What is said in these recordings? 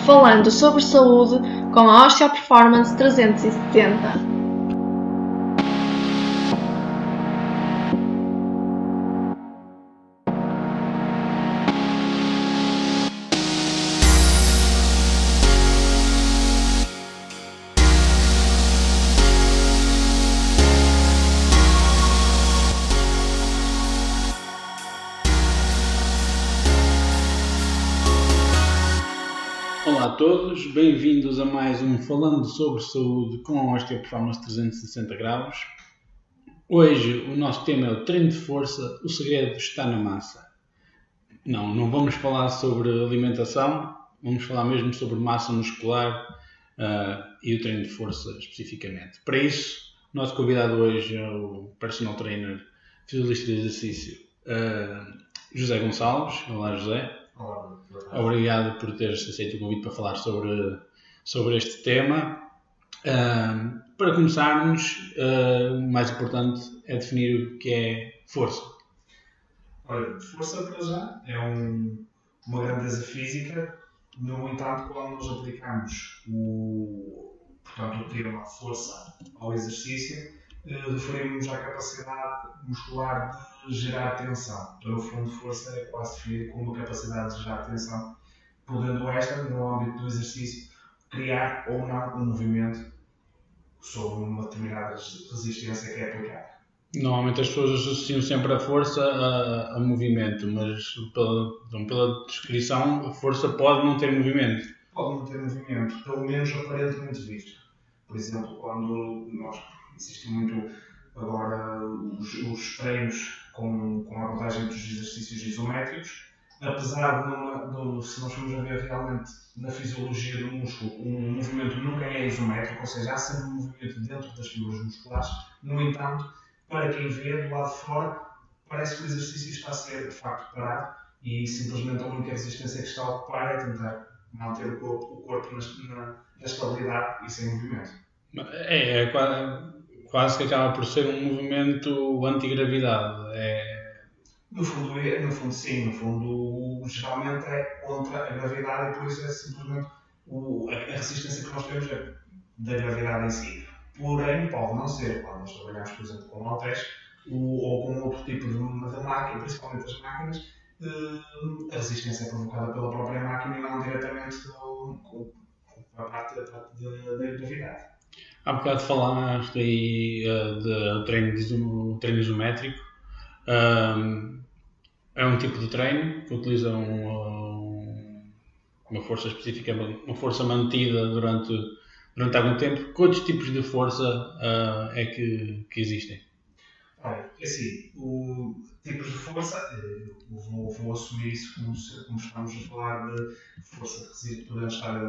falando sobre saúde com a Osteo Performance 370. Olá a todos, bem-vindos a mais um Falando sobre Saúde com a Osteo Performance 360 graus. Hoje o nosso tema é o treino de força, o segredo está na massa. Não vamos falar sobre alimentação, vamos falar mesmo sobre massa muscular e o treino de força especificamente. Para isso, o nosso convidado hoje é o personal trainer, fisiologista de exercício, José Gonçalves. Olá, José. Olá, obrigado por teres aceito o convite para falar sobre este tema. Para começarmos, o mais importante é definir o que é força. Olha, força para já é uma grandeza física. No entanto, quando nós aplicamos o termo força ao exercício, referimos à capacidade muscular de gerar tensão. Então, no fundo, força é quase definida como uma capacidade de gerar tensão, podendo esta, no âmbito do exercício, criar ou não um movimento sobre uma determinada resistência que é aplicada. Normalmente as pessoas associam sempre a força a movimento, mas pela descrição, a força pode não ter movimento. Pode não ter movimento, pelo menos aparentemente visto. Por exemplo, quando existe muito agora os treinos com a abordagem dos exercícios isométricos, apesar de se nós formos a ver realmente na fisiologia do músculo, um movimento nunca é isométrico, ou seja, há sempre um movimento dentro das fibras musculares. No entanto, para quem vê do lado de fora, parece que o exercício está a ser de facto parado e simplesmente a única resistência que está a ocupar é tentar manter o corpo na estabilidade e sem movimento. É quase que acaba por ser um movimento antigravidade. No fundo sim, geralmente é contra a gravidade e por isso é simplesmente a resistência que nós temos é da gravidade em si. Porém, pode não ser, quando nós trabalhamos, por exemplo, com halteres ou com outro tipo de máquina, principalmente as máquinas, a resistência é provocada pela própria máquina e não diretamente com a parte da gravidade. Há bocado falaste aí de treino isométrico. É um tipo de treino que utiliza uma força específica, uma força mantida durante algum tempo. Que outros tipos de força é que existem? Olha, assim, tipos de força, vou assumir isso como estamos a falar de força de resistência, podemos estar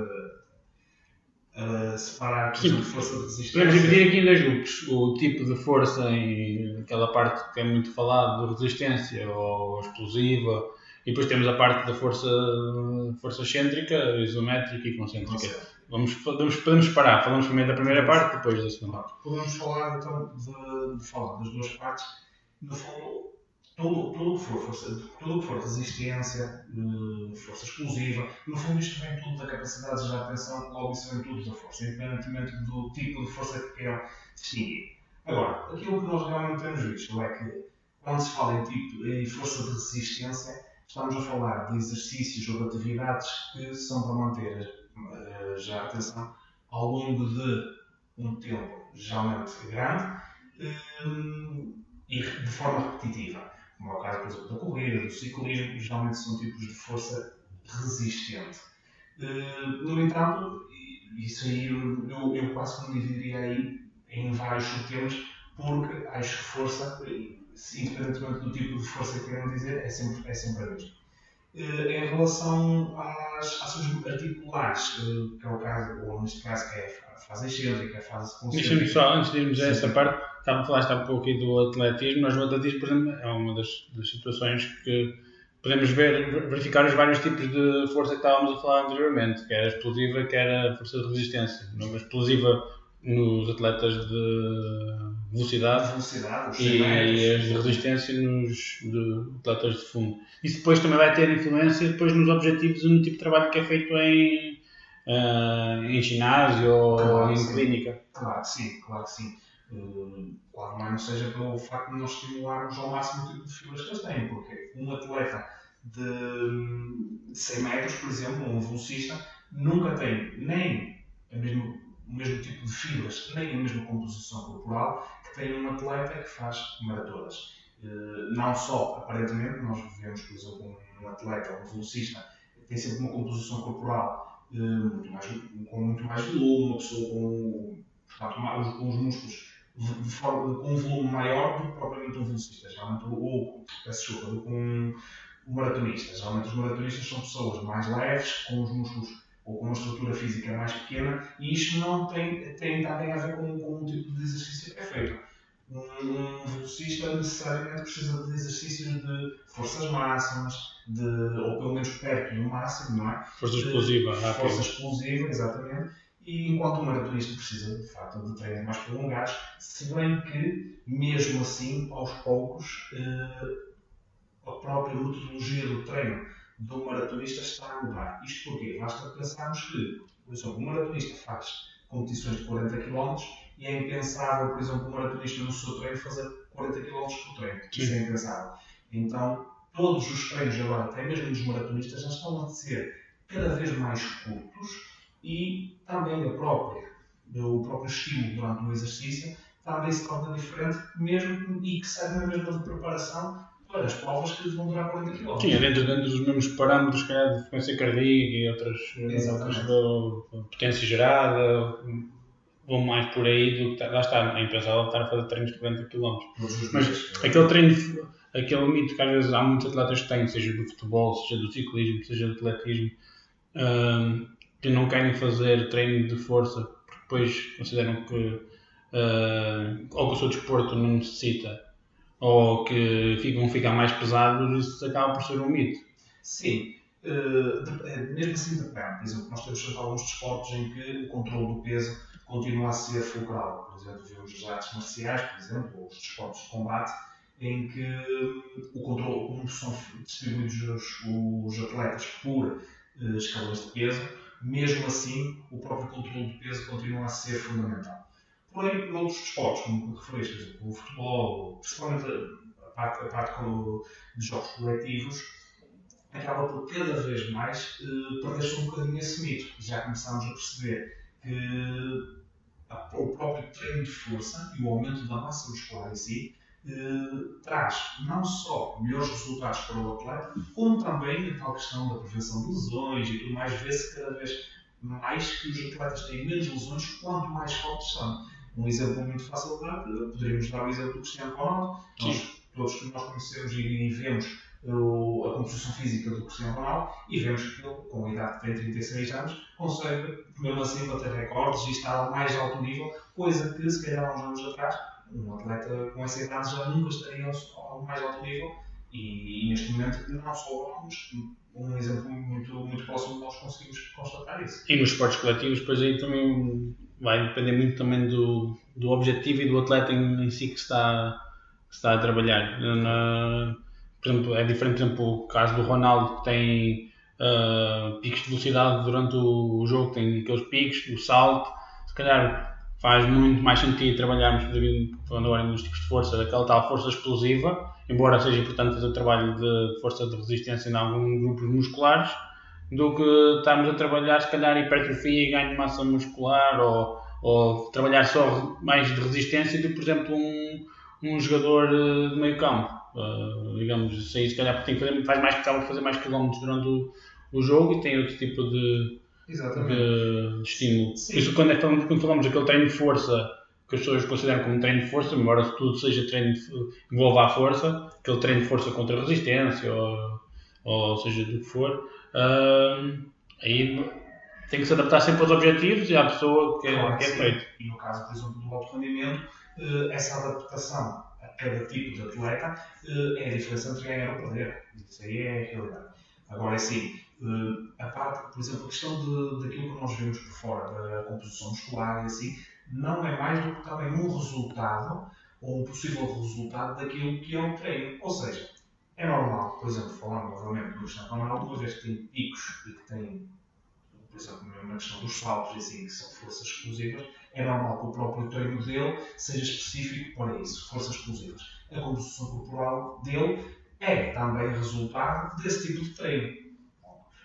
a separar, por exemplo, força de resistência. Podemos dividir aqui em dois grupos. O tipo de força em aquela parte que é muito falada de resistência ou explosiva, e depois temos a parte da força excêntrica, isométrica e concêntrica. Podemos parar. Falamos primeiro da primeira parte, depois da segunda. Podemos falar então de falar das duas partes. No fundo, tudo o que for resistência, força explosiva, no fundo isto vem tudo da capacidade de gerar tensão, logo isso vem tudo da força, independentemente do tipo de força que queiram distinguir. Agora, aquilo que nós realmente temos visto é que quando se fala em força de resistência, estamos a falar de exercícios ou de atividades que são para manter já a tensão ao longo de um tempo geralmente grande e de forma repetitiva. Como é o caso, por exemplo, da corrida, do ciclismo, geralmente são tipos de força resistente. No entanto, isso aí eu quase que me dividiria aí em vários subtemas, porque acho que força, independentemente do tipo de força que queiram dizer, é sempre a mesma. Em relação às ações articulares, que é o caso, ou neste caso, que é a fase excêntrica, a fase concêntrica. Deixa-me só, antes de irmos a essa parte, falaste há pouco aqui do atletismo. Nós no atletismo, por exemplo, é uma das situações que podemos verificar os vários tipos de força que estávamos a falar anteriormente, quer a explosiva, quer a força de resistência. A explosiva nos atletas de velocidade e as de resistência nos atletas de fundo. Isso depois também vai ter influência depois nos objetivos e no tipo de trabalho que é feito em ginásio ou Claro, em sim. clínica. Claro que sim, claro que sim. Claro, não seja pelo facto de nós estimularmos ao máximo o tipo de fibras que eles têm, porque um atleta de 100 metros, por exemplo, um velocista, nunca tem nem o mesmo tipo de fibras, nem a mesma composição corporal que tem um atleta que faz maratonas. Não só, aparentemente, nós vemos, por exemplo, um atleta, um velocista, que tem sempre uma composição corporal com muito mais volume, uma pessoa com os músculos com um volume maior do que propriamente um velocista, geralmente, do que um maratonista. Geralmente os maratonistas são pessoas mais leves, com os músculos ou com uma estrutura física mais pequena, e isto não tem também a ver com o tipo de exercício que é feito. Um velocista necessariamente precisa de exercícios de forças máximas, ou pelo menos perto do máximo, não é? Força explosiva, rápida. Força explosiva, exatamente. E enquanto o maratonista precisa, de facto, de treinos mais prolongados, se bem que, mesmo assim, aos poucos, a própria metodologia do treino do maratonista está a mudar. Isto porquê? Basta pensarmos que, por exemplo, um maratonista faz competições de 40 km e é impensável, por exemplo, um maratonista no seu treino fazer 40 km por treino. Isso é impensável. Então, todos os treinos agora, até mesmo dos maratonistas, já estão a ser cada vez mais curtos e também o próprio estímulo durante o exercício também se torna diferente, mesmo e que serve na mesma de preparação para as provas que vão durar 40 km. Sim, dentro dos mesmos parâmetros, calhar, de frequência cardíaca e outras potência gerada, vão mais por aí do que lá está, é impensável estar a fazer treinos de 40 km. Mas aquele treino, aquele mito que às vezes há muitos atletas que têm, seja do futebol, seja do ciclismo, seja do atletismo, que não querem fazer treino de força porque depois consideram que ou que o seu desporto não necessita ou que vão ficar mais pesados, isso acaba por ser um mito. Sim, mesmo assim depende. Por exemplo, nós temos alguns desportos em que o controle do peso continua a ser fulcral. Por exemplo, vemos as artes marciais, por exemplo, ou os desportos de combate, em que o controle, como são distribuídos os atletas por escalões de peso, mesmo assim o próprio controle do peso continua a ser fundamental. Porém, noutros desportos, como referiste, por exemplo, o futebol, principalmente a parte de jogos coletivos, acaba por cada vez mais perder-se um bocadinho esse mito. Já começamos a perceber que o próprio treino de força e o aumento da massa muscular em si traz não só melhores resultados para o atleta, como também a tal questão da prevenção de lesões e tudo mais. Vê-se cada vez mais que os atletas têm menos lesões quanto mais fortes são. Um exemplo muito fácil de dar, poderíamos dar o exemplo do Cristiano Ronaldo. Todos que nós conhecemos e vemos a composição física do Cristiano Ronaldo e vemos que ele, com a idade que tem 36 anos, consegue mesmo assim bater recordes e estar a mais alto nível, coisa que se calhar há uns anos atrás um atleta com essa idade já nunca estaria ao mais alto nível e neste momento não só mas um exemplo muito próximo nós conseguimos constatar isso. E nos esportes coletivos, depois aí também vai depender muito também do objetivo e do atleta em si que está a trabalhar. Por exemplo, é diferente, por exemplo, o caso do Ronaldo, que tem picos de velocidade durante o jogo, tem aqueles picos, o salto, se calhar faz muito mais sentido trabalharmos, falando agora nos tipos de força, daquela tal força explosiva, embora seja importante fazer o trabalho de força de resistência em alguns grupos musculares, do que estarmos a trabalhar, se calhar, hipertrofia e ganho de massa muscular, ou trabalhar só mais de resistência do que, por exemplo, um jogador de meio campo. Digamos, isso aí, se calhar, porque acaba de fazer mais quilómetros durante o jogo e tem outro tipo de estímulo. Sim. Por isso, quando falamos daquele treino de força, que as pessoas consideram como treino de força, embora tudo seja treino envolva a força, aquele treino de força contra a resistência, ou seja, do que for, aí tem que se adaptar sempre aos objetivos e à pessoa que é feito. E no caso, por exemplo, do alto rendimento, essa adaptação a cada tipo de atleta é a diferença entre ganhar ou perder. Isso aí é a realidade. Agora, sim, a parte, por exemplo, a questão daquilo que nós vemos por fora, da composição muscular e assim, não é mais do que também um resultado, ou um possível resultado daquilo que é o treino. Ou seja, é normal, por exemplo, falando novamente do Cristiano Ronaldo, uma vez que tem picos e que tem por exemplo, mesmo na questão dos saltos, assim, que são forças explosivas, é normal que o próprio treino dele seja específico para isso, forças explosivas. A composição corporal dele é também resultado desse tipo de treino.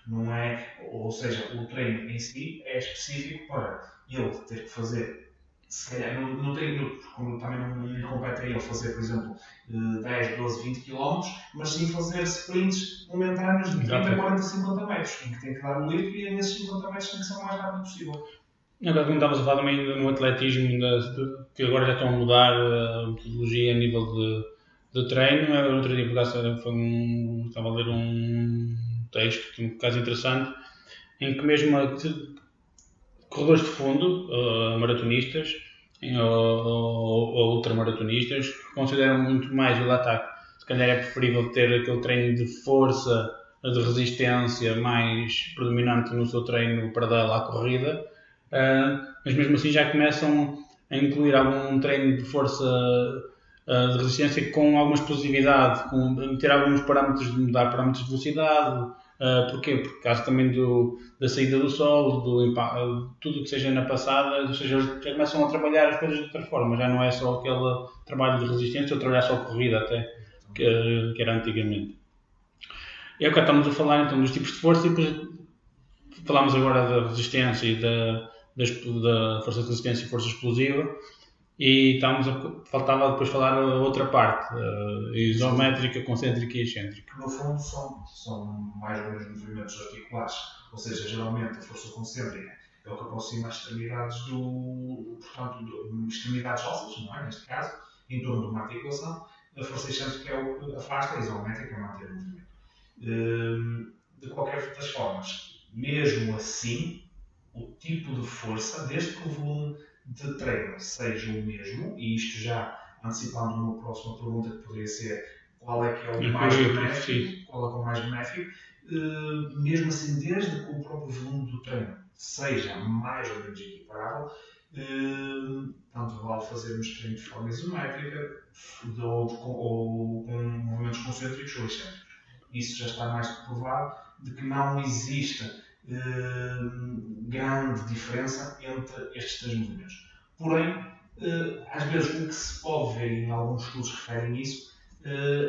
Não é, ou seja, o treino em si é específico para ele ter que fazer, se calhar, não tem, como também não lhe compete a ele fazer, por exemplo, 10, 12, 20 km, mas sim fazer sprints momentâneos de 30, 40, 50 metros, em que tem que dar o litro e nesses 50 metros tem que ser o mais rápido possível. Agora, como estavas a falar também no atletismo, que agora já estão a mudar a metodologia a nível de treino, eu outro dia estava a ler um texto, um caso interessante, em que mesmo corredores de fundo, maratonistas ou ultramaratonistas, consideram muito mais o ataque. Se calhar é preferível ter aquele treino de força, de resistência mais predominante no seu treino paralelo à corrida, mas mesmo assim já começam a incluir algum treino de força, de resistência com alguma explosividade, ter alguns parâmetros, de mudar parâmetros de velocidade. Porquê? Por causa também da saída do sol, tudo o que seja na passada, ou seja, já começam a trabalhar as coisas de outra forma, já não é só aquele trabalho de resistência ou trabalhar só corrida até, que era antigamente. E agora estamos a falar então dos tipos de força e depois falámos agora da resistência e da força de resistência e força explosiva. E faltava depois falar a outra parte, isométrica, concêntrica e excêntrica. No fundo são mais ou menos movimentos articulares, ou seja, geralmente a força concêntrica é o que aproxima as extremidades extremidades ósseas, não é? Neste caso, em torno de uma articulação. A força excêntrica é o que afasta, a isométrica é manter o movimento. De qualquer das formas, mesmo assim, o tipo de força, desde que o volume de treino seja o mesmo, e isto já antecipando uma próxima pergunta que poderia ser qual é que é o mais benéfico, mesmo assim, desde que o próprio volume do treino seja mais ou menos equiparável, tanto vale fazermos treino de forma isométrica ou com movimentos concêntricos ou excêntricos. Isso já está mais que provado de que não existe grande diferença entre estes três movimentos. Porém, às vezes o que se pode ver, e em alguns estudos referem isso,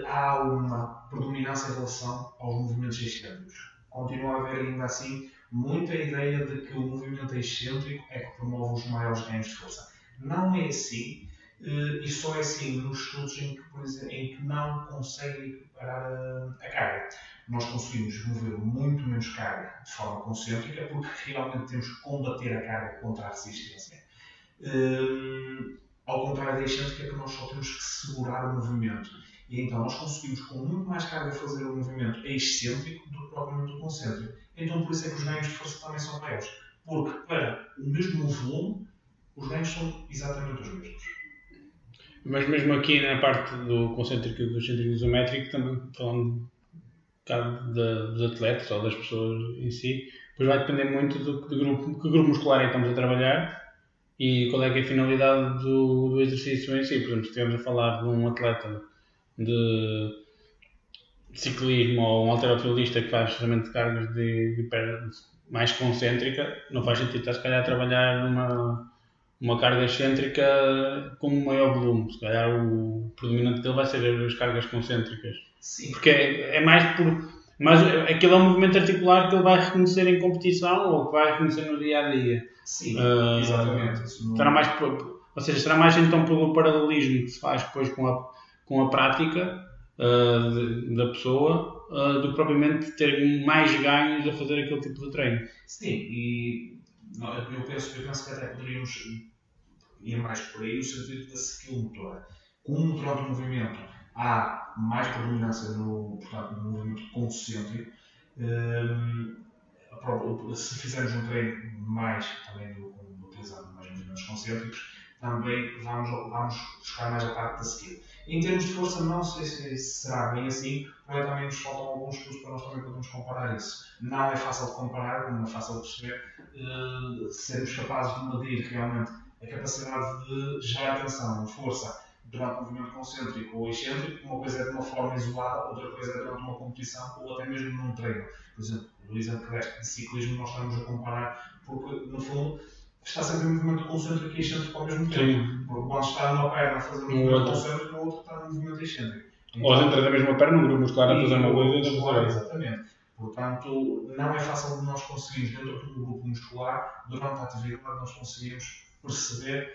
há uma predominância em relação aos movimentos excêntricos. Continua a haver ainda assim muita ideia de que o movimento excêntrico é que promove os maiores ganhos de força. Não é assim, e só é assim nos estudos em que, por exemplo, em que não conseguem equiparar a carga. Nós conseguimos mover muito menos carga de forma concêntrica porque realmente temos que combater a carga contra a resistência. Ao contrário da excêntrica, que nós só temos que segurar o movimento. E então nós conseguimos com muito mais carga fazer o movimento excêntrico do que propriamente o concêntrico. Então por isso é que os ganhos de força também são maiores. Porque para o mesmo volume, os ganhos são exatamente os mesmos. Mas mesmo aqui na parte do concêntrico e do excêntrico isométrico, também falando dos atletas ou das pessoas em si, depois vai depender muito que grupo muscular é que estamos a trabalhar e qual é que é a finalidade do exercício em si. Por exemplo, se estivermos a falar de um atleta de ciclismo ou um halterofilista que faz justamente cargas de perna mais concêntrica, não faz sentido estar se calhar a trabalhar uma carga excêntrica com um maior volume. Se calhar o predominante dele vai ser as cargas concêntricas. Sim. Porque é mais por... Mas aquilo é um movimento articular que ele vai reconhecer em competição ou que vai reconhecer no dia a dia. Sim, exatamente. Será mais então pelo paralelismo que se faz depois com a prática da pessoa do que propriamente ter mais ganhos a fazer aquele tipo de treino. Sim, e eu penso que até poderíamos ir mais por aí no sentido da skill motora. Como durante o movimento há mais predominância no movimento concêntrico, se fizermos um treino mais também utilizando mais movimentos concêntricos, também vamos buscar mais a parte da skill. Em termos de força, não sei se será bem assim, porque também nos faltam alguns estudos para nós também podermos comparar isso. Não é fácil de comparar, não é fácil de perceber, sermos capazes de medir realmente a capacidade de gerar tensão, força durante o movimento concêntrico ou excêntrico, uma coisa é de uma forma isolada, outra coisa é durante uma competição ou até mesmo num treino. Por exemplo, no exemplo que deste de ciclismo, nós estamos a comparar, porque no fundo está sempre em movimento concêntrico e excêntrico ao mesmo tempo. Sim. Porque quando está uma perna a fazer um movimento concêntrico, o outro está no movimento excêntrico. Então, ou dentro da mesma perna, um grupo muscular a fazer uma coisa e outra. Exatamente. Portanto, não é fácil de nós conseguirmos, dentro do grupo muscular, durante a atividade, nós conseguimos perceber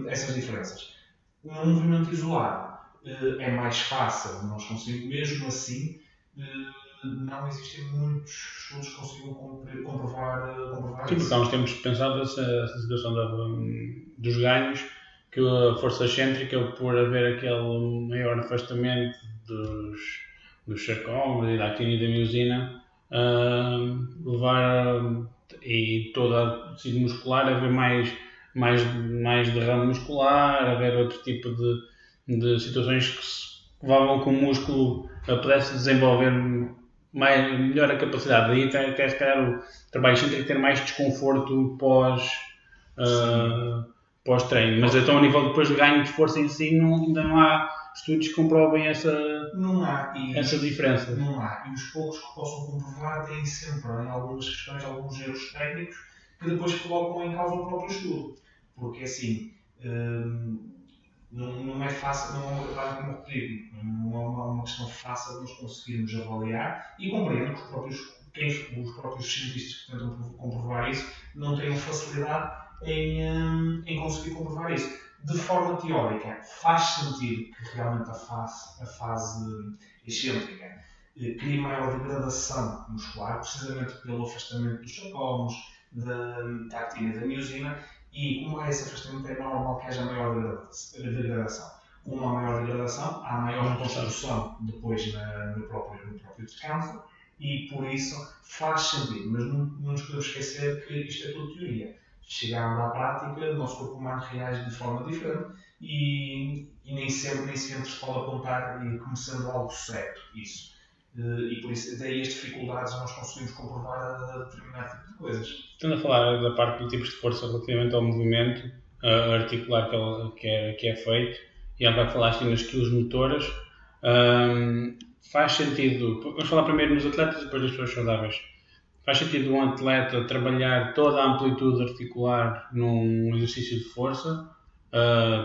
essas diferenças. Um movimento isolado é mais fácil, nós conseguimos, mesmo assim, não existem muitos estudos que consigam comprovar Sim, porque há uns tempos pensava essa situação dos ganhos, que a força excêntrica, por haver aquele maior afastamento dos sarcómeros e da actina e da miosina, levar e todo o tecido muscular a haver mais derrame muscular, a haver outro tipo de situações que levavam que o músculo pudesse desenvolver melhor a capacidade. Daí até se calhar o trabalho excêntrico ter mais desconforto pós-treino. Mas então a nível depois de ganho de força em si ainda não há estudos que comprovem essa diferença. Não há. E os poucos que possam comprovar têm sempre, em algumas questões, alguns erros técnicos que depois colocam em causa o próprio estudo. Porque assim, não é fácil, não é uma questão fácil de nós conseguirmos avaliar, e compreendo que os próprios cientistas que tentam comprovar isso não tenham facilidade em conseguir comprovar isso. De forma teórica, faz sentido que realmente a fase excêntrica crie maior degradação muscular, precisamente pelo afastamento dos sarcómeros, da actina e da miosina, e como há esse afastamento, é normal que haja maior degradação. Com uma maior degradação, há maior construção depois no próprio descanso, e por isso faz sentido. Mas não nos podemos esquecer que isto é tudo teoria. Chegando à prática, o nosso corpo humano reage de forma diferente e nem sempre se pode apontar como sendo algo certo isso. E por isso, daí as dificuldades nós conseguimos comprovar determinado tipo de coisas. Estando a falar da parte do tipos de força relativamente ao movimento articular que é feito, e há bocado falaste nas skills motoras, faz sentido, vamos falar primeiro nos atletas e depois nas pessoas saudáveis. Faz sentido um atleta trabalhar toda a amplitude articular num exercício de força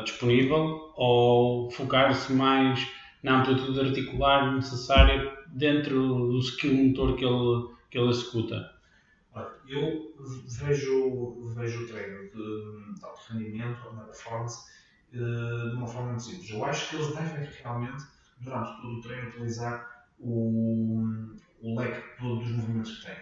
disponível, ou focar-se mais na amplitude articular necessária dentro do skill motor que ele executa? Eu vejo o treino de alto rendimento ou na performance de uma forma muito simples. Eu acho que eles devem realmente, durante todo o treino, utilizar o leque todo dos movimentos que têm.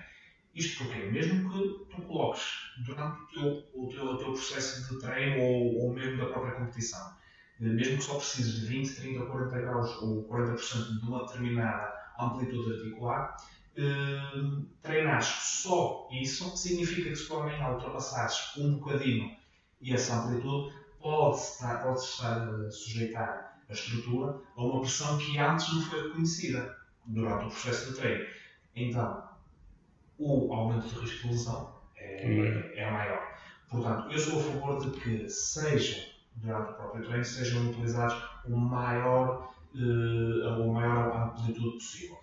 Isto porque, mesmo que tu coloques durante o teu processo de treino ou mesmo da própria competição, mesmo que só precises de 20, 30, 40 graus ou 40% de uma determinada amplitude articular, treinares só isso significa que se tu amanhã ultrapassares um bocadinho essa amplitude, pode-se estar a sujeitar a estrutura a uma pressão que antes não foi reconhecida durante o processo de treino. Então, o aumento do risco de lesão é maior. Portanto, eu sou a favor de que durante o próprio treino, sejam utilizados a maior amplitude possível.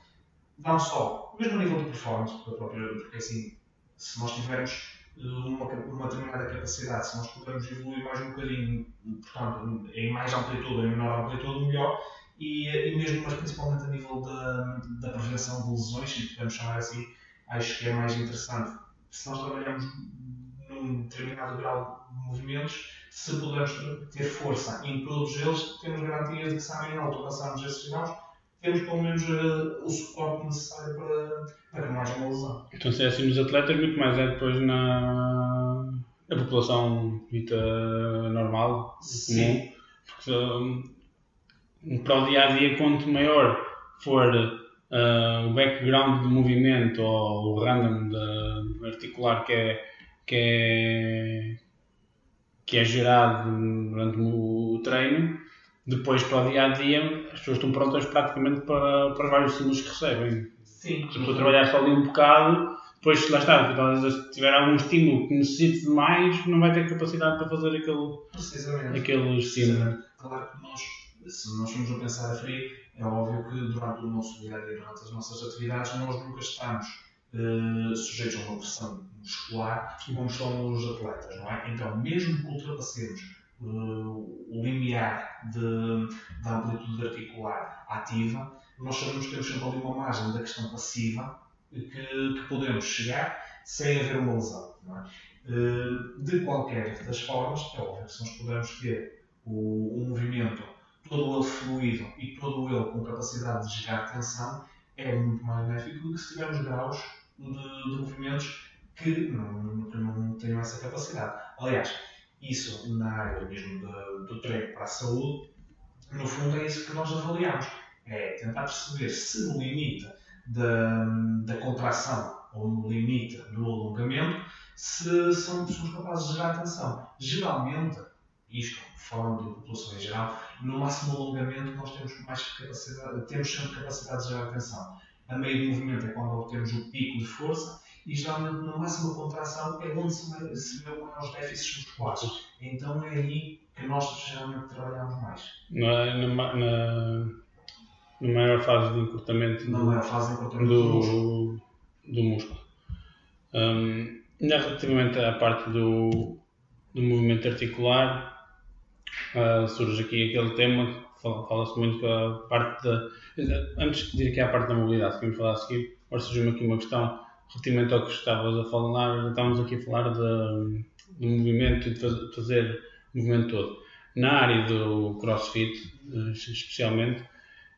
Não só, mesmo a nível de performance, porque assim, se nós tivermos uma determinada capacidade, se nós pudermos evoluir mais um bocadinho, portanto, em mais amplitude, em menor amplitude, melhor, e mesmo, mas principalmente a nível da prevenção de lesões, se podemos chamar assim, acho que é mais interessante. Se nós trabalhamos num determinado grau de movimentos, se pudermos ter força em todos eles, temos garantias de que se amanhã ultrapassarmos esses graus, temos pelo menos o suporte necessário para que não haja uma lesão. Então, se é assim nos atletas, muito mais é depois na população dita normal, comum, porque para o dia a dia, quanto maior for o background de movimento ou o random articular que é gerado durante o treino, depois para o dia a dia as pessoas estão prontas praticamente para vários estímulos que recebem. Sim. Se a pessoa trabalhar só ali um bocado, depois, lá está, talvez se tiver algum estímulo que necessite de mais, não vai ter capacidade para fazer aquele estímulo. Claro que nós, se nós formos a pensar a frio, é óbvio que durante o nosso dia a dia, durante as nossas atividades, nós nunca estamos sujeitos a uma pressão muscular como estão os atletas, não é? Então, mesmo que ultrapassemos o limiar da amplitude articular ativa, nós sabemos que temos sempre ali uma margem da questão passiva que podemos chegar sem haver uma lesão, não é? De qualquer das formas, é óbvio que se nós pudermos ter o movimento todo ele fluido e todo ele com capacidade de gerar tensão, é muito mais benéfico do que se tivermos graus de movimentos que não tenham essa capacidade. Aliás, isso na área mesmo do treino para a saúde, no fundo é isso que nós avaliamos. É tentar perceber se no limite da contração ou no limite do alongamento, se somos capazes de gerar tensão. Geralmente, isto falando de população em geral, no máximo alongamento nós temos sempre capacidade de gerar tensão. A meio do movimento é quando obtemos o pico de força e geralmente na máxima contração é onde se vê maiores déficits musculares. Então é aí que nós geralmente trabalhamos mais. Na maior fase de encurtamento do músculo. Relativamente à parte do movimento articular, surge aqui aquele tema, fala-se muito que a parte antes de ir aqui à parte da mobilidade, que vamos falar a seguir, agora surgiu-me aqui uma questão relativamente ao que estavas a falar, estávamos aqui a falar do movimento e de fazer o movimento todo. Na área do CrossFit, especialmente,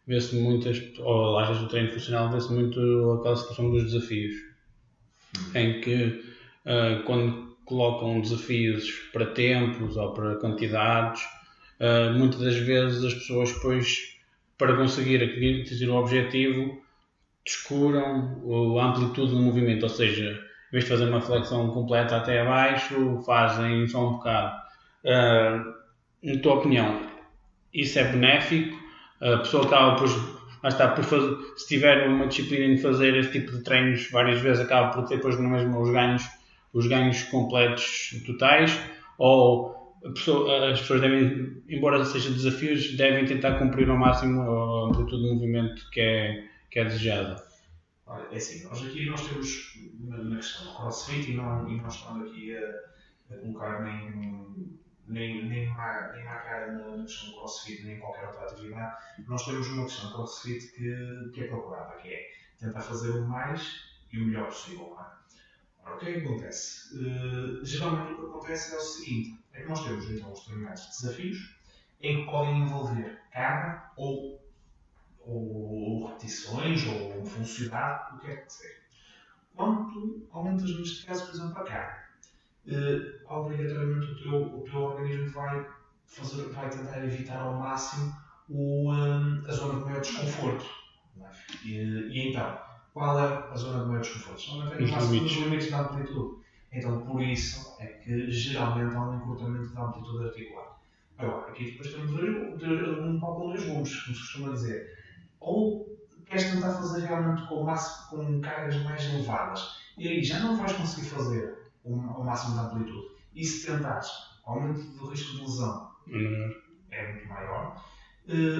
vê-se muitas, ou às vezes o treino funcional, vê-se muito aquela situação dos desafios, em que quando colocam desafios para tempos ou para quantidades, muitas das vezes as pessoas depois, para conseguir atingir o objetivo, descuram a amplitude do movimento, ou seja, em vez de fazer uma flexão completa até abaixo, fazem só um bocado. Na tua opinião, isso é benéfico? A pessoa acaba por fazer, se tiver uma disciplina em fazer esse tipo de treinos várias vezes, acaba por ter depois mesmo os ganhos completos totais, ou as pessoas devem, embora sejam desafios, devem tentar cumprir ao máximo a amplitude de movimento que é desejada? Olha, é assim, nós temos na questão do CrossFit e não estamos aqui a colocar nem marcar na questão do CrossFit nem em qualquer outra atividade. Nós temos uma questão do CrossFit que é procurada, que é tentar fazer o mais e o melhor possível. Ora, o que é que acontece? Geralmente o que acontece é o seguinte, é que nós temos então os determinados desafios em que podem envolver carga ou repetições ou velocidade, o que é que seja. Quando tu aumentas neste caso, por exemplo, a carga, obrigatoriamente o teu organismo vai tentar evitar ao máximo a zona de maior desconforto. E então, qual é a zona de maior desconforto? Normalmente é os limites da amplitude. Então, por isso é que geralmente há um encurtamento da amplitude articular. Agora, aqui depois temos um pau com dois gumes, como se costuma dizer. Ou queres tentar fazer realmente com cargas mais elevadas, e aí já não vais conseguir fazer ao máximo da amplitude. E se tentares, o aumento do risco de lesão é muito maior.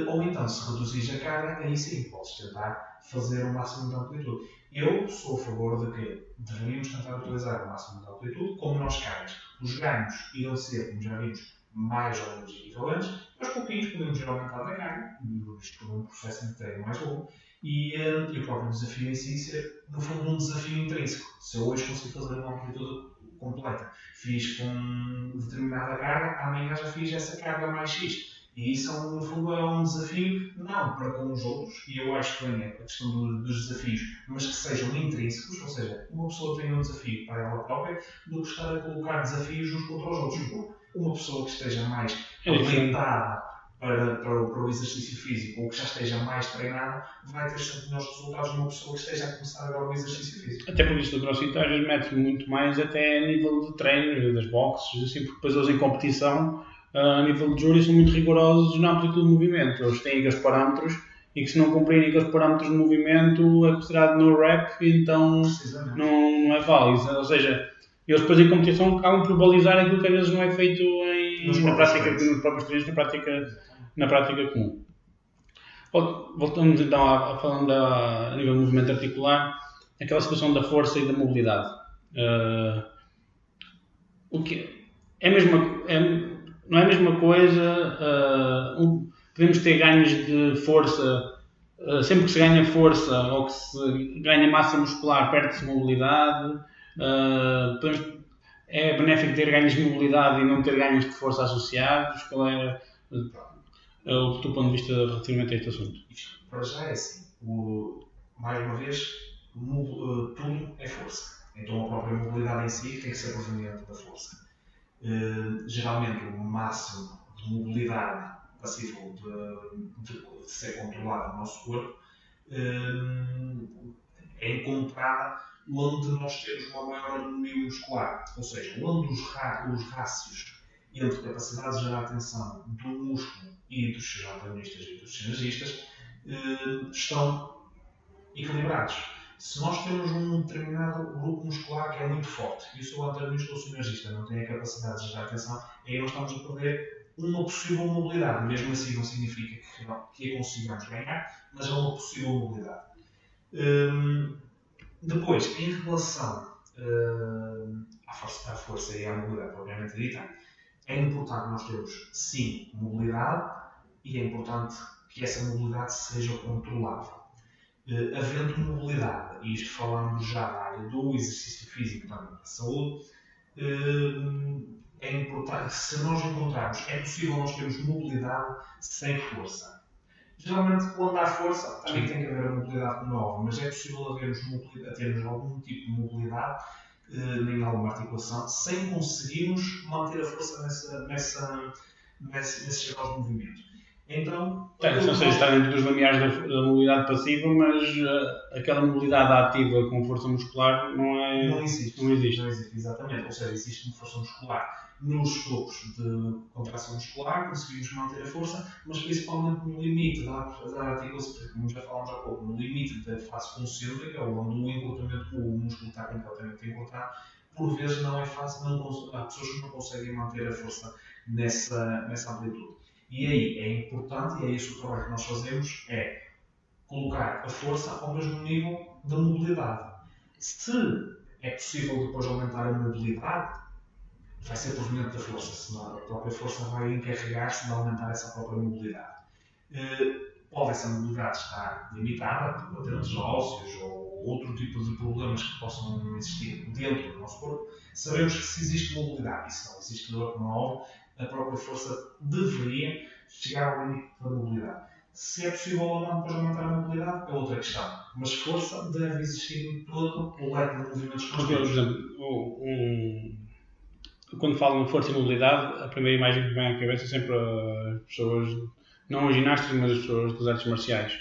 Ou então, se reduzires a carga, aí sim podes tentar fazer o máximo da amplitude. Eu sou a favor de que deveríamos tentar utilizar o máximo da amplitude como nós cargas. Os ganhos irão ser, como já vimos, mais ou menos equivalentes, mas pouquinhos podemos ir aumentando a carga, isto por um processo de treino mais longo, e o próprio desafio em si ser, no fundo, um desafio intrínseco. Se eu hoje consigo fazer uma amplitude completa, fiz com determinada carga, amanhã já fiz essa carga mais X. E isso, no fundo, é um desafio, não para com os outros, e eu acho que é a questão dos desafios, mas que sejam intrínsecos, ou seja, uma pessoa tem um desafio para ela própria, do que estar a colocar desafios uns contra os outros. Uma pessoa que esteja mais habilitada para o exercício físico, ou que já esteja mais treinada, vai ter sempre melhores resultados de uma pessoa que esteja a começar agora o exercício físico. Até porque isto do CrossFit às vezes mete muito mais até a nível de treino, das boxes, assim, porque depois eles em competição, a nível de júri, são muito rigorosos na amplitude de movimento. Eles têm aqueles parâmetros e que se não cumprirem aqueles parâmetros de movimento é considerado no rep e então não é válido. Ou seja, eles depois em competição acabam por balizar aquilo que às vezes não é feito na prática, nos próprios treinos, na prática comum. Voltamos então a falando a nível de movimento articular, aquela situação da força e da mobilidade. O que é não é a mesma coisa. Podemos ter ganhos de força, sempre que se ganha força ou que se ganha massa muscular, perde-se mobilidade. É benéfico ter ganhos de mobilidade e não ter ganhos de força associados. Qual é o teu ponto de vista relativamente a este assunto? Isto, para já é assim. Mais uma vez, tudo é força. Então a própria mobilidade em si tem que ser proveniente da força. Geralmente o máximo de mobilidade passível de ser controlado no nosso corpo é encontrada onde nós temos uma maior autonomia muscular, ou seja, onde os rácios entre capacidades de gerar tensão do músculo e dos seus antagonistas e dos sinergistas estão equilibrados. Se nós temos um determinado grupo muscular que é muito forte e o seu antagonista ou sinergista não tem a capacidade de gerar tensão, aí nós estamos a perder uma possível mobilidade. Mesmo assim não significa que a consigamos ganhar, mas é uma possível mobilidade. Depois, em relação à força e à mobilidade propriamente dita, é importante nós termos, sim, mobilidade e é importante que essa mobilidade seja controlável. Havendo mobilidade, e isto falando já da área do exercício físico também da saúde, é importante, se nós encontrarmos, é possível nós termos mobilidade sem força. Geralmente, quando há força, também tem que haver a mobilidade como é óbvio, mas é possível termos algum tipo de mobilidade em alguma articulação sem conseguirmos manter a força nesses graus de movimento. Então, não sei se está dentro dos limiares da mobilidade passiva, mas aquela mobilidade ativa com força muscular não existe. Não existe, exatamente. Ou seja, existe uma força muscular nos focos de contração muscular, conseguimos manter a força, mas principalmente no limite da articulação, como já falámos há pouco, no limite da face concêntrica, onde o encurtamento, o músculo está completamente encurtado, por vezes não é fácil, há pessoas que não conseguem manter a força nessa amplitude. E aí é importante, e é isso o trabalho que nós fazemos, é colocar a força ao mesmo nível da mobilidade. Se é possível depois aumentar a mobilidade, vai ser proveniente da força, senão a própria força vai encarregar-se de aumentar essa própria mobilidade. Pode essa mobilidade estar limitada por acidentes ósseos ou outro tipo de problemas que possam existir dentro do nosso corpo. Sabemos que se existe mobilidade e se não existe dor, como é óbvio, a própria força deveria chegar ao limite da mobilidade. Se é possível ou não depois aumentar a mobilidade é outra questão, mas força deve existir em todo o leque de movimentos Por exemplo, quando falam de força e mobilidade, a primeira imagem que vem à cabeça é sempre as pessoas, não os ginastas, mas as pessoas das artes marciais.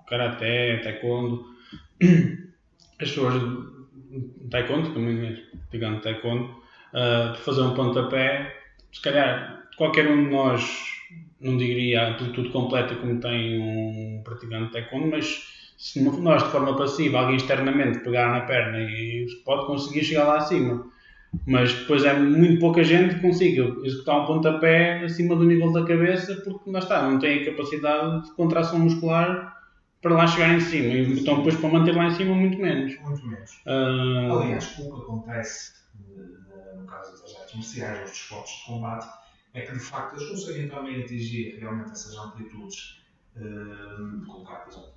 Karaté, taekwondo. As pessoas de taekwondo, também digamos taekwondo, para fazer um pontapé, se calhar qualquer um de nós não diria a amplitude completa como tem um praticante de taekwondo, mas se nós de forma passiva, alguém externamente pegar na perna e pode conseguir chegar lá acima. Mas depois é muito pouca gente que consiga executar um pontapé acima do nível da cabeça porque lá está, não tem a capacidade de contração muscular para lá chegar em cima. Então depois para manter lá em cima muito menos. Muito menos. Aliás, o que acontece no caso das artes marciais, dos desportos de combate, é que de facto eles conseguem também atingir realmente essas amplitudes. Colocar, por exemplo,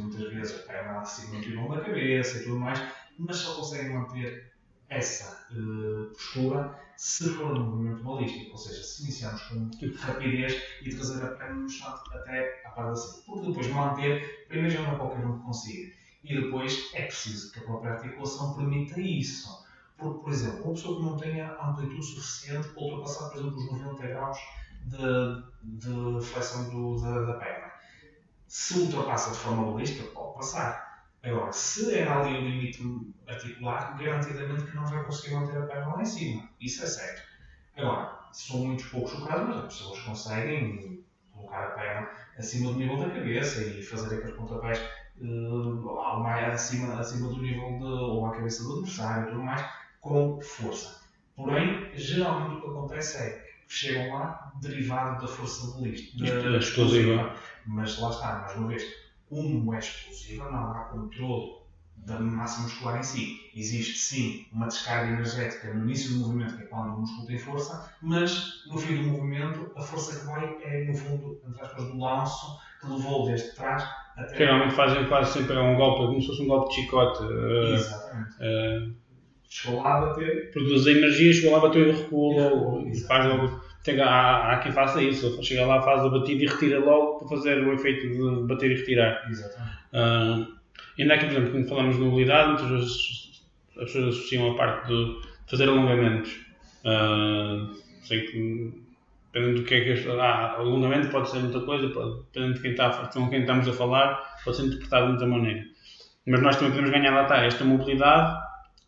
muitas vezes a perna acima do nível da cabeça e tudo mais, mas só conseguem manter essa postura se for um movimento balístico, ou seja, se iniciarmos com rapidez e trazer a perna no chão até à parte da cima. Porque depois manter, primeiro já não é qualquer um que consiga, e depois é preciso que a própria articulação permita isso. Porque, por exemplo, uma pessoa que não tenha amplitude suficiente para ultrapassar, por exemplo, os 90 graus de flexão da perna, se ultrapassa de forma balística, pode passar. Agora, se era ali o limite articular, garantidamente que não vai conseguir manter a perna lá em cima. Isso é certo. Agora, são muitos poucos os casos, mas as pessoas conseguem colocar a perna acima do nível da cabeça e fazer aqueles pontapés mais acima do nível ou à cabeça do adversário e tudo mais, com força. Porém, geralmente o que acontece é que chegam lá derivado da força bolística, da explosiva. Mas lá está, mais uma vez, como é explosiva, não há controle da massa muscular em si. Existe sim uma descarga energética no início do movimento, que é quando o músculo tem força, mas no fim do movimento a força que vai é, no fundo, entre aspas, do lanço que levou desde trás até... Geralmente fazem quase sempre um golpe, como se fosse um golpe de chicote. Exatamente. Chegou lá a bater. Produz energia, chegou lá a bater e recua e faz logo. Há quem faça isso, chega lá, faz a batida e retira logo para fazer o efeito de bater e retirar. Exatamente. Ainda aqui, por exemplo, quando falamos de mobilidade, muitas vezes as pessoas associam a parte de fazer alongamentos. Sei que, dependendo do que é que as pessoas. Alongamento pode ser muita coisa, dependendo de com quem estamos a falar, pode ser interpretado de muita maneira. Mas nós também podemos ganhar esta mobilidade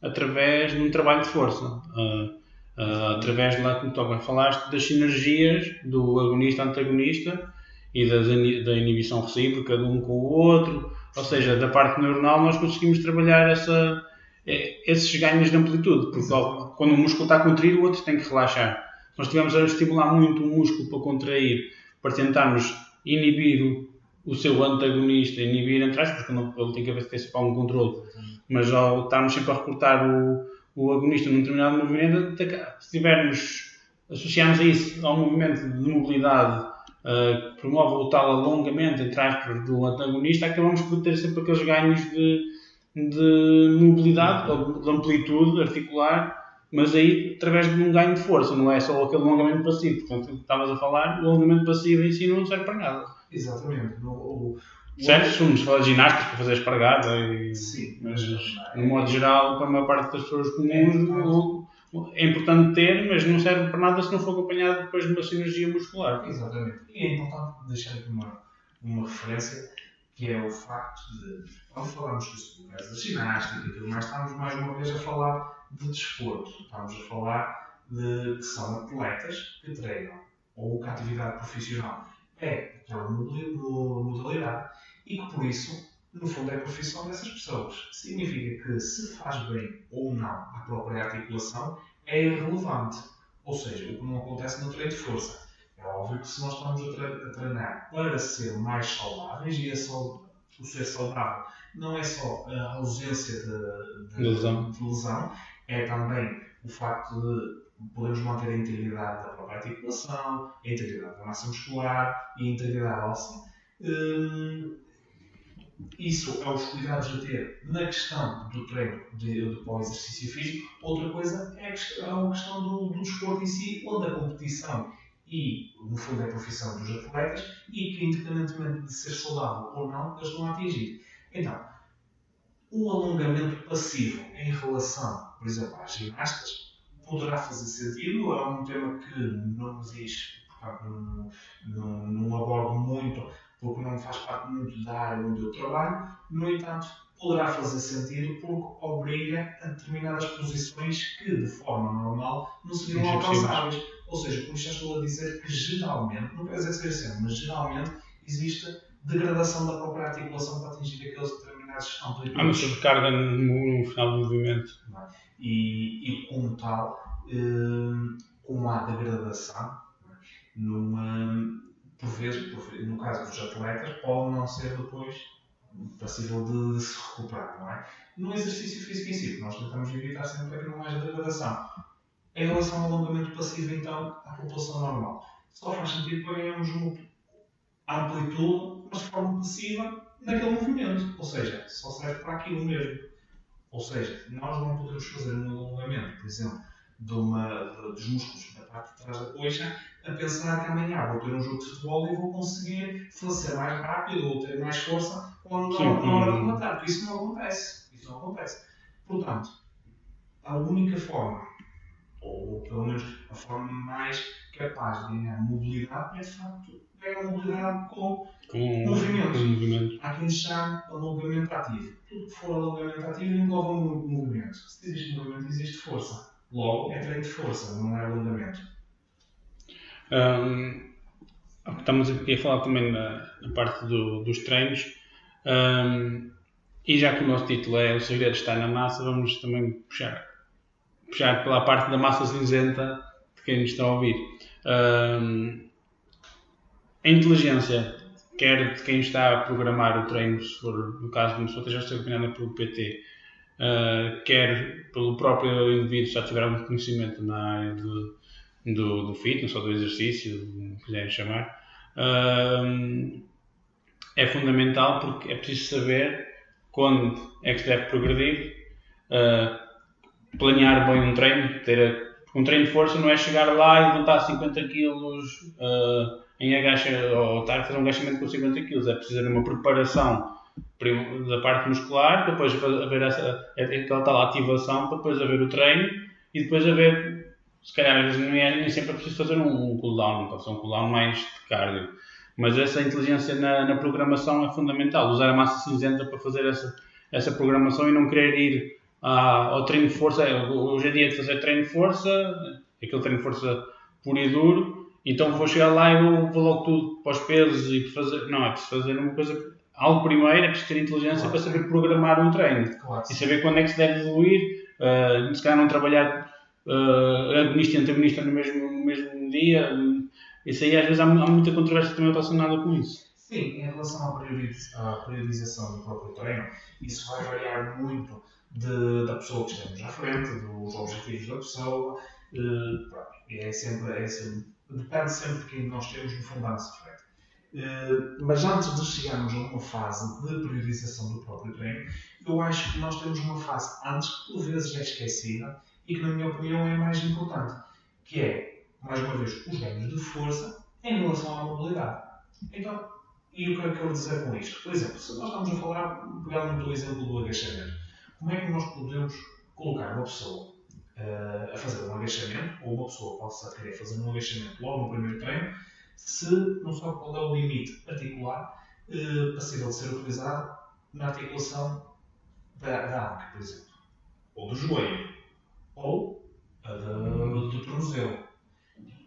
através de um trabalho de força. Através de lá que falaste das sinergias do agonista-antagonista e da inibição recíproca de um com o outro, ou seja, da parte neuronal nós conseguimos trabalhar esses ganhos de amplitude, porque quando o músculo está contraído o outro tem que relaxar. Se nós estivermos a estimular muito o músculo para contrair, para tentarmos inibir o seu antagonista, inibir entre aspas, porque ele tem que haver sempre algum controle, mas ao estarmos sempre a recrutar o agonista num determinado movimento, se associarmos a isso a um movimento de mobilidade que promove o tal alongamento, entre aspas, do antagonista, acabamos por ter sempre aqueles ganhos de mobilidade, ou de amplitude articular, mas aí através de um ganho de força, não é só aquele alongamento passivo. Portanto, estavas a falar, o alongamento passivo em si não serve para nada. Exatamente. Certo? Se formos falar de ginástica para fazer espargata, sim, mas no modo geral, para a maior parte das pessoas comuns, é importante ter, mas não serve para nada se não for acompanhado depois de uma sinergia muscular. Exatamente. E é importante deixar aqui uma referência, que é o facto de, quando falamos disso do caso da ginástica e tudo mais, estamos mais uma vez a falar de desporto. Estamos a falar de que são atletas que treinam, ou que a atividade profissional é aquela modalidade e que por isso, no fundo, é a profissão dessas pessoas. Significa que se faz bem ou não à própria articulação é irrelevante. Ou seja, o que não acontece no treino de força. É óbvio que se nós estamos a treinar para ser mais saudáveis, e o ser saudável não é só a ausência de lesão, é também o facto de podemos manter a integridade da própria articulação, a integridade da massa muscular e a integridade óssea. Isso é os cuidados a ter na questão do treino para o exercício físico. Outra coisa é a questão do desporto em si, onde a competição e, no fundo, é a profissão dos atletas e que, independentemente de ser saudável ou não, eles estão a atingir. Então, o alongamento passivo em relação, por exemplo, às ginastas, poderá fazer sentido. É um tema que não me diz, portanto, não abordo muito, porque não faz parte muito da área onde eu trabalho. No entanto, poderá fazer sentido porque obriga a determinadas posições que, de forma normal, não seriam alcançáveis. Ou seja, como já estou a dizer que geralmente, não quer dizer que seja sempre, mas geralmente existe degradação da própria articulação para atingir aqueles determinados amplitudes. Há uma sobrecarga no final do movimento. E como tal, como há degradação, por vezes, no caso dos atletas, pode não ser depois passível de se recuperar, não é? No exercício físico em si, nós tentamos evitar sempre que não haja degradação. Em relação ao alongamento passivo, então, à população normal, só faz sentido para ganharmos uma amplitude, mas de forma passiva, naquele movimento. Ou seja, só serve para aquilo mesmo. Ou seja, nós não podemos fazer um alongamento, por exemplo, dos músculos da parte de trás da coxa, a pensar que amanhã vou ter um jogo de futebol e vou conseguir ser mais rápido ou ter mais força quando na hora de matar. Porque isso não acontece. Isso não acontece. Portanto, a única forma, ou pelo menos a forma mais capaz de ganhar mobilidade, é de facto ganhar mobilidade com movimento. Há quem chame alongamento ativo. Tudo que for alongamento ativo engloba um movimento. Se existe movimento, existe força. Logo, é treino de força, não é alongamento. Estamos aqui a falar também na parte dos treinos, e já que o nosso título é O Segredo Está na Massa, vamos também puxar pela parte da massa cinzenta de quem nos está a ouvir. A inteligência, quer de quem está a programar o treino, se for no caso de uma pessoa que já esteja acompanhada pelo PT, quer pelo próprio indivíduo que já tiver algum conhecimento na área do fitness ou do exercício, como quiserem chamar, é fundamental, porque é preciso saber quando é que se deve progredir, planear bem um treino. Um treino de força não é chegar lá e levantar 50 kg em agacha, ou estar a fazer um agachamento com 50 kg. É preciso ter uma preparação da parte muscular, depois haver aquela tal ativação, para depois haver o treino e depois haver, se calhar às vezes nem sempre é preciso fazer um cooldown, pode ser um cooldown mais de cardio, mas essa inteligência na programação é fundamental. Usar a massa cinzenta para fazer essa programação e não querer ir ao treino de força. Hoje em dia, de fazer treino de força, aquele treino de força puro e duro, então vou chegar lá e vou logo tudo para os pesos e fazer. Não, é preciso fazer uma coisa. Algo primeiro, é preciso ter inteligência para saber programar um treino e saber quando é que se deve evoluir, se calhar não trabalhar agonista e antagonista no mesmo dia. Isso aí às vezes há muita controvérsia também relacionada com isso. Sim, em relação à periodização do próprio treino, isso vai variar muito da pessoa que estamos à frente, dos objetivos da pessoa, depende sempre de quem nós temos no fundo à nossa frente. Mas antes de chegarmos a uma fase de periodização do próprio treino, eu acho que nós temos uma fase antes que por vezes é esquecida e que na minha opinião é mais importante, que é, mais uma vez, os ganhos de força em relação à mobilidade. Então, e o que é que eu quero dizer com isto? Por exemplo, se nós estamos a falar, pegando muito o exemplo do agachamento, como é que nós podemos colocar uma pessoa a fazer um agachamento, ou uma pessoa possa querer fazer um agachamento logo no primeiro treino, se não sabe qual é o limite articular passível de ser utilizado na articulação da anca, por exemplo, ou do joelho, ou do tornozelo.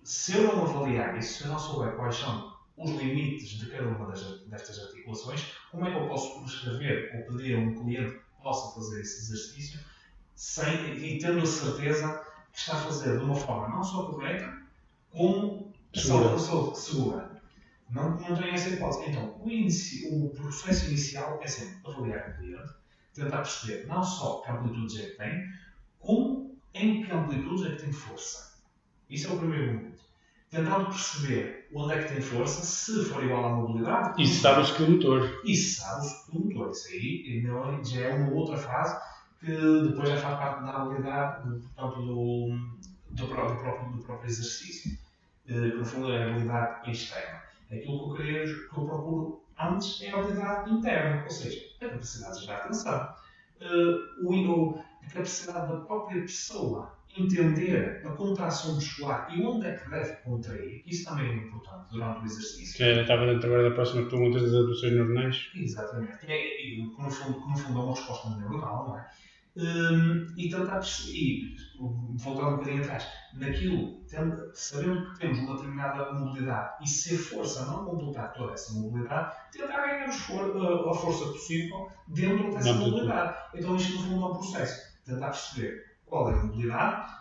Se eu não avaliar isso, se eu não souber quais são os limites de cada uma destas articulações, como é que eu posso prescrever ou pedir a um cliente que possa fazer esse exercício e tendo a certeza que está a fazer de uma forma não só correta, como segura. Não tem essa hipótese. Então, o processo inicial é sempre avaliar o cliente, tentar perceber não só que amplitudes é que tem, como em que amplitudes é que tem força. Isso é o primeiro momento. Tentando perceber onde é que tem força, se for igual à mobilidade. E se sabe o skill motor. Isso aí já é uma outra fase que depois já faz parte da habilidade do próprio exercício. Que no fundo é a habilidade externa. Aquilo que eu procuro antes é a habilidade interna, ou seja, a capacidade de gerar atenção, a capacidade da própria pessoa entender a contração muscular e onde é que deve contrair. Isso também é importante durante o exercício. Estava dentro agora da próxima pergunta das adaptações neuronais. Exatamente. Que no fundo é uma resposta neuronal, não é? E tentar perceber, voltar um bocadinho atrás, naquilo, sabendo que temos uma determinada mobilidade e se a força não completar toda essa mobilidade, tentar ganhar a força possível dentro dessa mobilidade. Então isto no fundo é um processo. Tentar perceber qual é a mobilidade,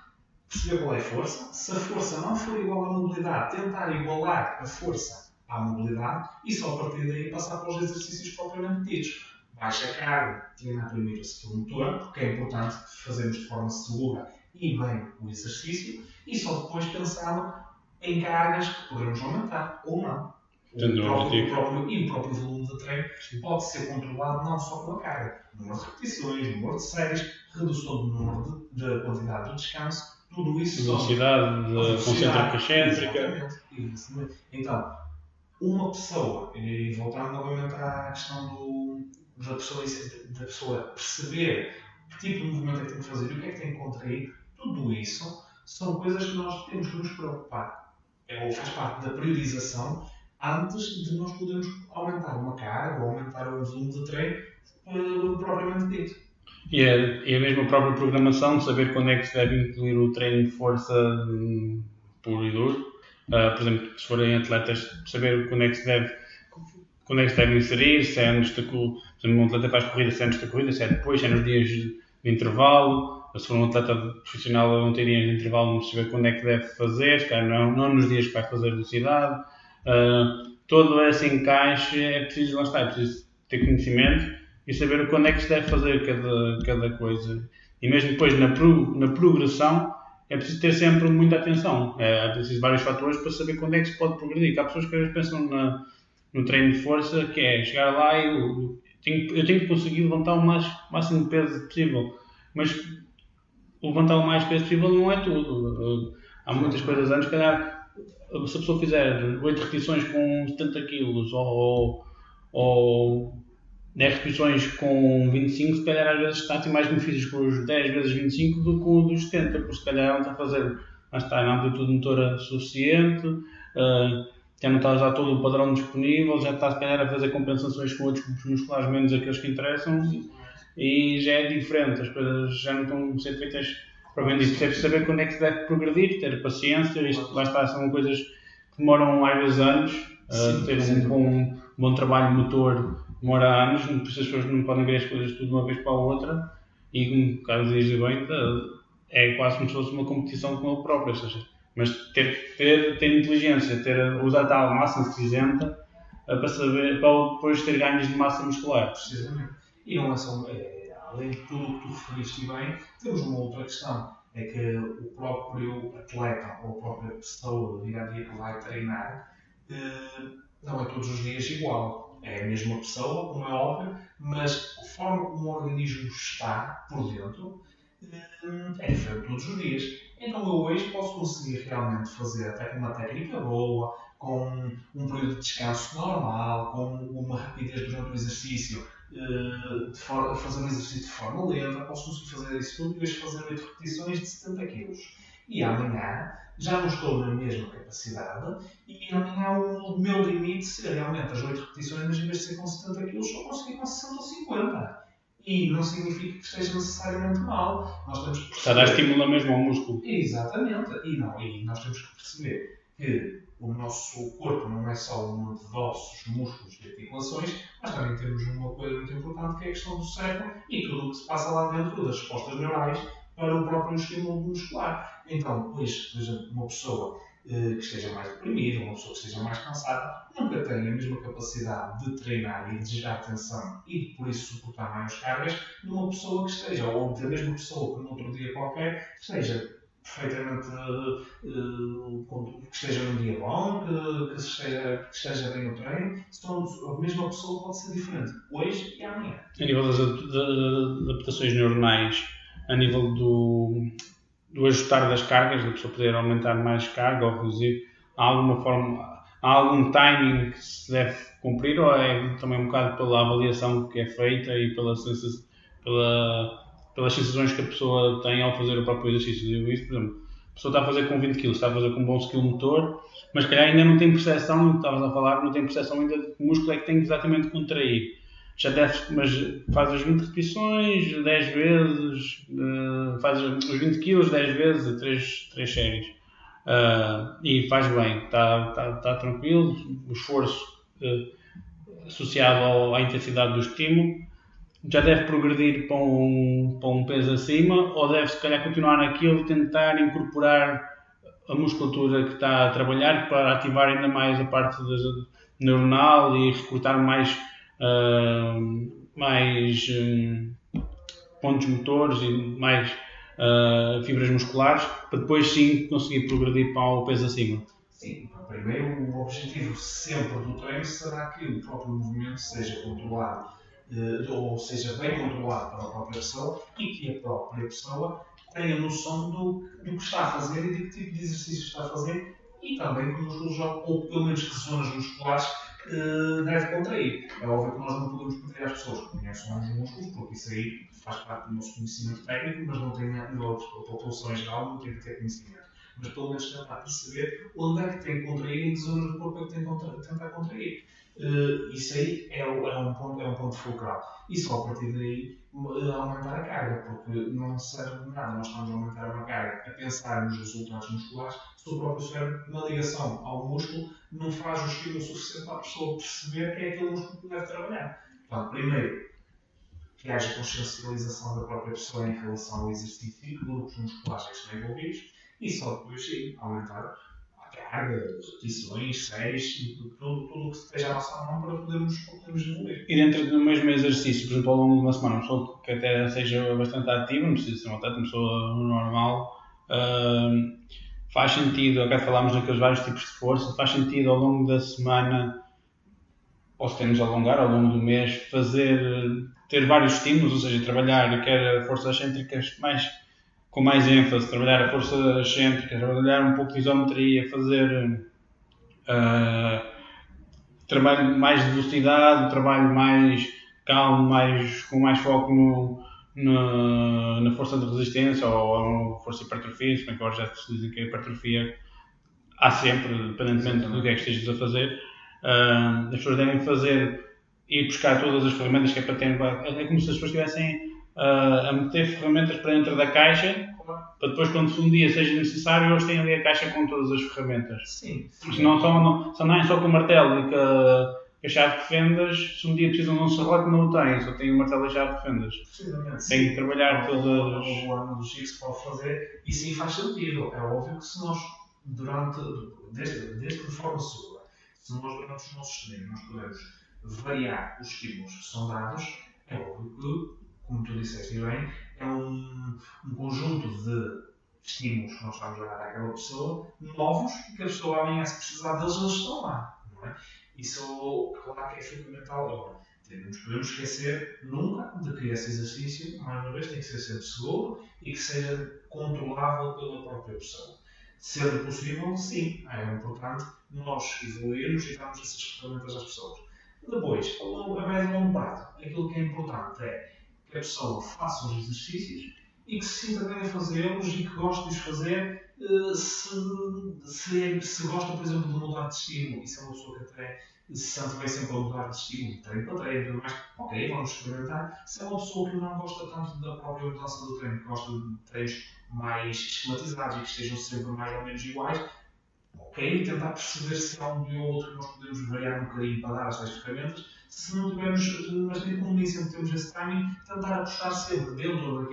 perceber qual é a força. Se a força não for igual à mobilidade, tentar igualar a força à mobilidade e só a partir daí passar para os exercícios propriamente ditos. Baixa carga, treinar primeiro a skill motor, porque é importante fazermos de forma segura e bem o exercício, e só depois pensar em cargas que poderemos aumentar ou não. O próprio volume de treino pode ser controlado não só pela carga, número de repetições, número de séries, redução do número de quantidade de descanso, tudo isso. Velocidade concêntrica excêntrica. Então, uma pessoa, e voltando novamente à questão da pessoa perceber que tipo de movimento é que tem que fazer e o que é que tem que contrair, tudo isso são coisas que nós temos que nos preocupar. Ou faz parte da priorização antes de nós podermos aumentar uma carga ou aumentar o volume de treino propriamente dito. E a mesma própria programação, de saber quando é que se deve incluir o treino de força puro e duro, Por exemplo, se forem atletas, saber quando é que se deve inserir, se é antes da corrida, por exemplo, um atleta faz corrida, se é antes da corrida, se é depois, se é nos dias de intervalo, se for um atleta profissional não tem dias de intervalo, mas saber quando é que deve fazer, se calhar não nos dias que vai fazer velocidade. Todo esse encaixe é preciso, lá está, é preciso ter conhecimento e saber quando é que se deve fazer cada coisa. E mesmo depois na progressão, é preciso ter sempre muita atenção. É preciso vários fatores para saber quando é que se pode progredir. Há pessoas que às vezes pensam no treino de força, que é chegar lá e eu tenho que conseguir levantar o máximo de peso possível. Mas levantar o mais peso possível não é tudo. Há muitas coisas antes, se calhar, se a pessoa fizer 8 repetições com 70 kg ou 10 repetições com 25, se calhar às vezes está a ter mais benefícios com os 10 vezes 25 do que com os 70, porque se calhar não está a fazer, mas está na amplitude motora suficiente, já não está a usar todo o padrão disponível, já está se calhar a fazer compensações com outros grupos musculares menos aqueles que interessam e já é diferente, as coisas já não estão a ser feitas para bem disso. Deve saber quando é que se deve progredir, ter paciência, isto lá está, são coisas que demoram às vezes anos, ter um bom trabalho motor demora anos, por isso as pessoas não podem ver as coisas tudo de uma vez para a outra e como o Carlos diz bem, é quase como se fosse uma competição com ele próprio, ou seja, mas ter inteligência, usar tal ao máximo que cinzenta para depois ter ganhos de massa muscular. Precisamente. E não é só, além de tudo o que tu referiste bem, temos uma outra questão, é que o próprio atleta ou a própria pessoa do dia a dia que vai treinar não é todos os dias igual. É a mesma pessoa, como é óbvio, mas a forma como o organismo está por dentro é diferente todos os dias. Então eu hoje posso conseguir realmente fazer até com uma técnica boa, com um período de descanso normal, com uma rapidez durante o exercício, fazer o exercício de forma lenta, posso conseguir fazer isso tudo e hoje fazer 8 repetições de 70 kg. E amanhã já não estou na mesma capacidade e amanhã o meu limite seria realmente as 8 repetições, mas em vez de ser com 70 kg, só conseguir com 60 ou 50. E não significa que esteja necessariamente mal. Nós temos que perceber... Está a dar estímulo mesmo ao músculo. Exatamente. E nós temos que perceber que o nosso corpo não é só um monte de ossos, músculos e articulações, mas também temos uma coisa muito importante que é a questão do cérebro e tudo o que se passa lá dentro das respostas neurais para o próprio estímulo muscular. Então, pois, por exemplo, uma pessoa que esteja mais deprimida, uma pessoa que esteja mais cansada, nunca tem a mesma capacidade de treinar e de gerar atenção e por isso suportar mais cargas numa pessoa que esteja, ou da mesma pessoa que num outro dia qualquer esteja perfeitamente que esteja num dia bom, que esteja bem no treino. Então, a mesma pessoa pode ser diferente hoje e amanhã. A nível das adaptações neuronais, a nível do ajustar das cargas, da pessoa poder aumentar mais carga ou reduzir, há algum timing que se deve cumprir ou é também um bocado pela avaliação que é feita e pelas sensações que a pessoa tem ao fazer o próprio exercício? Digo isto, por exemplo, a pessoa está a fazer com 20 kg, está a fazer com um bom skill motor, mas calhar ainda não tem percepção, no que estavas a falar, não tem percepção ainda de que músculo é que tem que exatamente contrair. Mas faz as 20 repetições 10 vezes, faz os 20 kg 10 vezes, 3 séries. E faz bem, está tranquilo, o esforço associado à intensidade do estímulo, já deve progredir para um peso acima ou deve se calhar continuar naquilo e tentar incorporar a musculatura que está a trabalhar para ativar ainda mais a parte neuronal e recrutar mais pontos motores e mais fibras musculares para depois sim conseguir progredir para o peso acima. Sim, primeiro o objetivo sempre do treino será que o próprio movimento seja controlado ou seja bem controlado para a própria pessoa e que a própria pessoa tenha noção do que está a fazer e de que tipo de exercício está a fazer e também que músculos ou pelo menos que zonas musculares deve contrair. É óbvio que nós não podemos pedir às pessoas que conheçam os músculos, porque isso aí faz parte do nosso conhecimento técnico, mas não tem a população em geral, não tem que ter conhecimento. Mas pelo menos tentar perceber onde é que tem que contrair e em que zonas do corpo é que tem que tentar contrair. Isso aí é um ponto fulcral. E só a partir daí aumentar a carga, porque não serve de nada nós estamos a aumentar uma carga pensar nos resultados musculares se o próprio cérebro, na ligação ao músculo, não faz o estímulo suficiente para a pessoa perceber que é aquele músculo que deve trabalhar. Portanto, primeiro, que haja consciencialização da própria pessoa em relação ao exercício e que grupos musculares que estão envolvidos, e só depois sim aumentar a carga, repetições, séries, tudo o que esteja à nossa mão para podermos evoluir. E dentro do mesmo exercício, por exemplo, ao longo de uma semana, uma pessoa que até seja bastante ativa, não precisa ser uma atleta, uma pessoa normal, faz sentido, agora falámos daqueles vários tipos de força, faz sentido ao longo da semana, ou se temos a alongar ao longo do mês, ter vários estímulos, ou seja, trabalhar quer forças excêntricas com mais ênfase, trabalhar a força excêntrica, trabalhar um pouco de isometria, fazer trabalho mais de velocidade, trabalho mais calmo, com mais foco na força de resistência ou força hipertrofia, se bem que agora já se diz que a hipertrofia há sempre, independentemente do que é que estejas a fazer. As pessoas devem ir buscar todas as ferramentas que é para ter. É como se as pessoas estivessem a meter ferramentas para dentro da caixa, para depois, quando um dia seja necessário, eles têm ali a caixa com todas as ferramentas. Sim. Porque não é só com o martelo e com a chave de fendas. Se um dia precisam de um serrote, não o têm, só têm o martelo e a chave de fendas. Precisamente. Têm que trabalhar todas. O ano do Chico se pode fazer, e sim faz sentido. É óbvio que se nós, desde de forma segura, se nós durante os nossos treinos nós podemos variar os estímulos que são dados, é óbvio que, como tu disseste bem, é um conjunto de estímulos que nós estamos a dar àquela pessoa, novos, e que a pessoa amanhã, se precisar deles, eles estão lá. Não é? Isso, claro que é fundamental. Agora, não nos podemos esquecer nunca de que esse exercício, mais uma vez, tem que ser sempre seguro e que seja controlável pela própria pessoa. Sendo possível, sim, é importante nós evoluirmos e darmos essas ferramentas às pessoas. Depois, a médio e longo prazo, aquilo que é importante é que a pessoa faça os exercícios e que se sinta bem a fazê-los e que goste de os fazer se gosta, por exemplo, de mudar de estímulo. E se é uma pessoa que até se sente bem sempre a mudar de estímulo, treino para treino e tudo mais, ok, vamos experimentar. Se é uma pessoa que não gosta tanto da própria mudança do treino, que gosta de treinos mais esquematizados e que estejam sempre mais ou menos iguais, ok, tentar perceber se há um dia ou outro que nós podemos variar um bocadinho para dar as tais ferramentas. Se não tivermos, mas como nem sempre temos esse timing, tentar apostar sempre dentro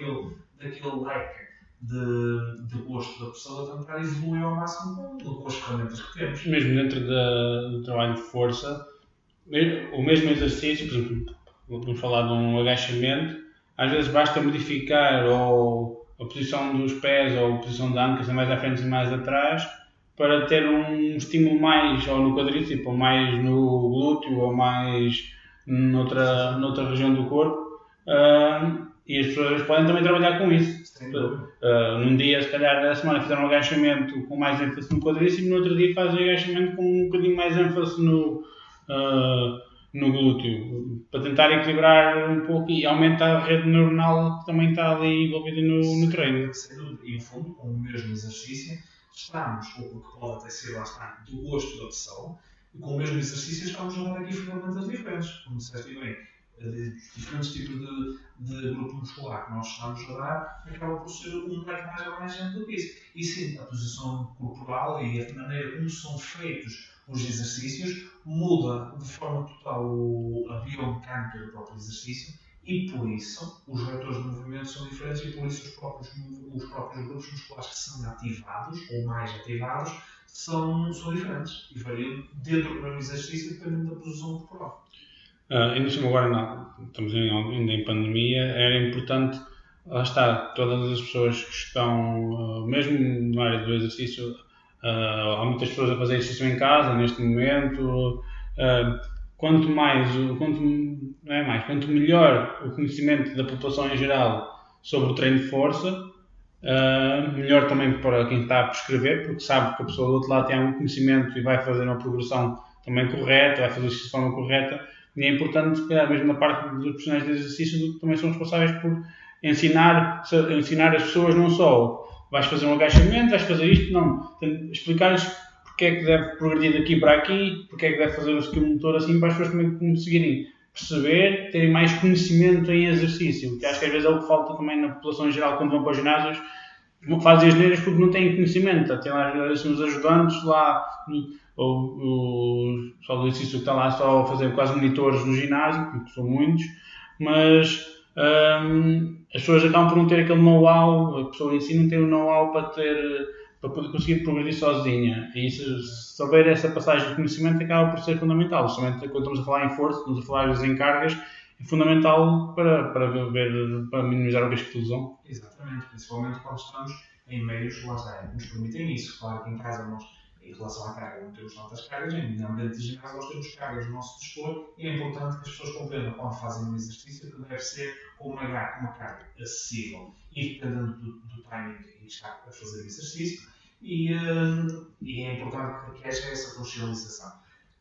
daquele leque de gosto da pessoa, tentar evoluir ao máximo com as ferramentas que temos. Mesmo dentro do trabalho de força, o mesmo exercício, por exemplo, vamos falar de um agachamento, às vezes basta modificar ou a posição dos pés ou a posição da anca, mais à frente e mais atrás, para ter um estímulo mais ou no quadríceps, ou mais no glúteo, ou mais noutra região do corpo. E as pessoas podem também trabalhar com isso. Num dia, se calhar, na semana fizeram um agachamento com mais ênfase no quadríceps, e no outro dia fazem agachamento com um bocadinho mais ênfase no glúteo, para tentar equilibrar um pouco e aumentar a rede neuronal que também está ali envolvida no treino. E no fundo, com o mesmo exercício, estamos, ou que pode até ser bastante do gosto da pessoa, e com o mesmo exercício estamos a dar aqui ferramentas diferentes, como disseste bem, diferentes tipos de grupo muscular que nós estamos a dar, acaba por ser um leque mais abrangente do que isso. E sim, a posição corporal e a maneira como são feitos os exercícios muda de forma total a biomecânica do próprio exercício, e por isso os vetores de movimento são diferentes, e por isso os próprios grupos musculares que são ativados ou mais ativados são diferentes e variam dentro do mesmo exercício dependendo da posição corporal. Ainda assim, agora não, estamos ainda em pandemia, era importante, lá está, todas as pessoas que estão, mesmo na área do exercício, há muitas pessoas a fazer exercício em casa neste momento. Quanto melhor o conhecimento da população em geral sobre o treino de força, melhor também para quem está a prescrever, porque sabe que a pessoa do outro lado tem um conhecimento e vai fazer uma progressão também correta, vai fazer isso de forma correta. E é importante, mesmo na parte dos profissionais de exercício, que também são responsáveis por ensinar as pessoas não só vais fazer um agachamento, vais fazer isto, não. Explicar-lhes porque é que deve progredir daqui para aqui, porque é que deve fazer o skill motor assim, para as pessoas também conseguirem perceber, terem mais conhecimento em exercício, que acho que às vezes é o que falta também na população em geral quando vão para os ginásios. fazem as neiras porque não têm conhecimento. Tem lá os ajudantes lá, ou o pessoal do exercício que está lá só a fazer quase monitores no ginásio, porque são muitos, mas as pessoas acabam por não ter aquele know-how, a pessoa em si não tem o know-how para poder conseguir progredir sozinha. E se houver essa passagem de conhecimento, acaba por ser fundamental. Somente quando estamos a falar em força, estamos a falar em cargas, é fundamental para minimizar o risco de lesão. Exatamente, principalmente quando estamos em meios lá está, que nos permitem isso. Claro que em casa nós, em relação à carga, não temos tantas cargas, em ambiente de ginásio nós temos cargas no nosso dispor e é importante que as pessoas compreendam quando fazem um exercício que deve ser com uma carga acessível e dependendo do timing que está a fazer o exercício e é importante que haja essa consciencialização.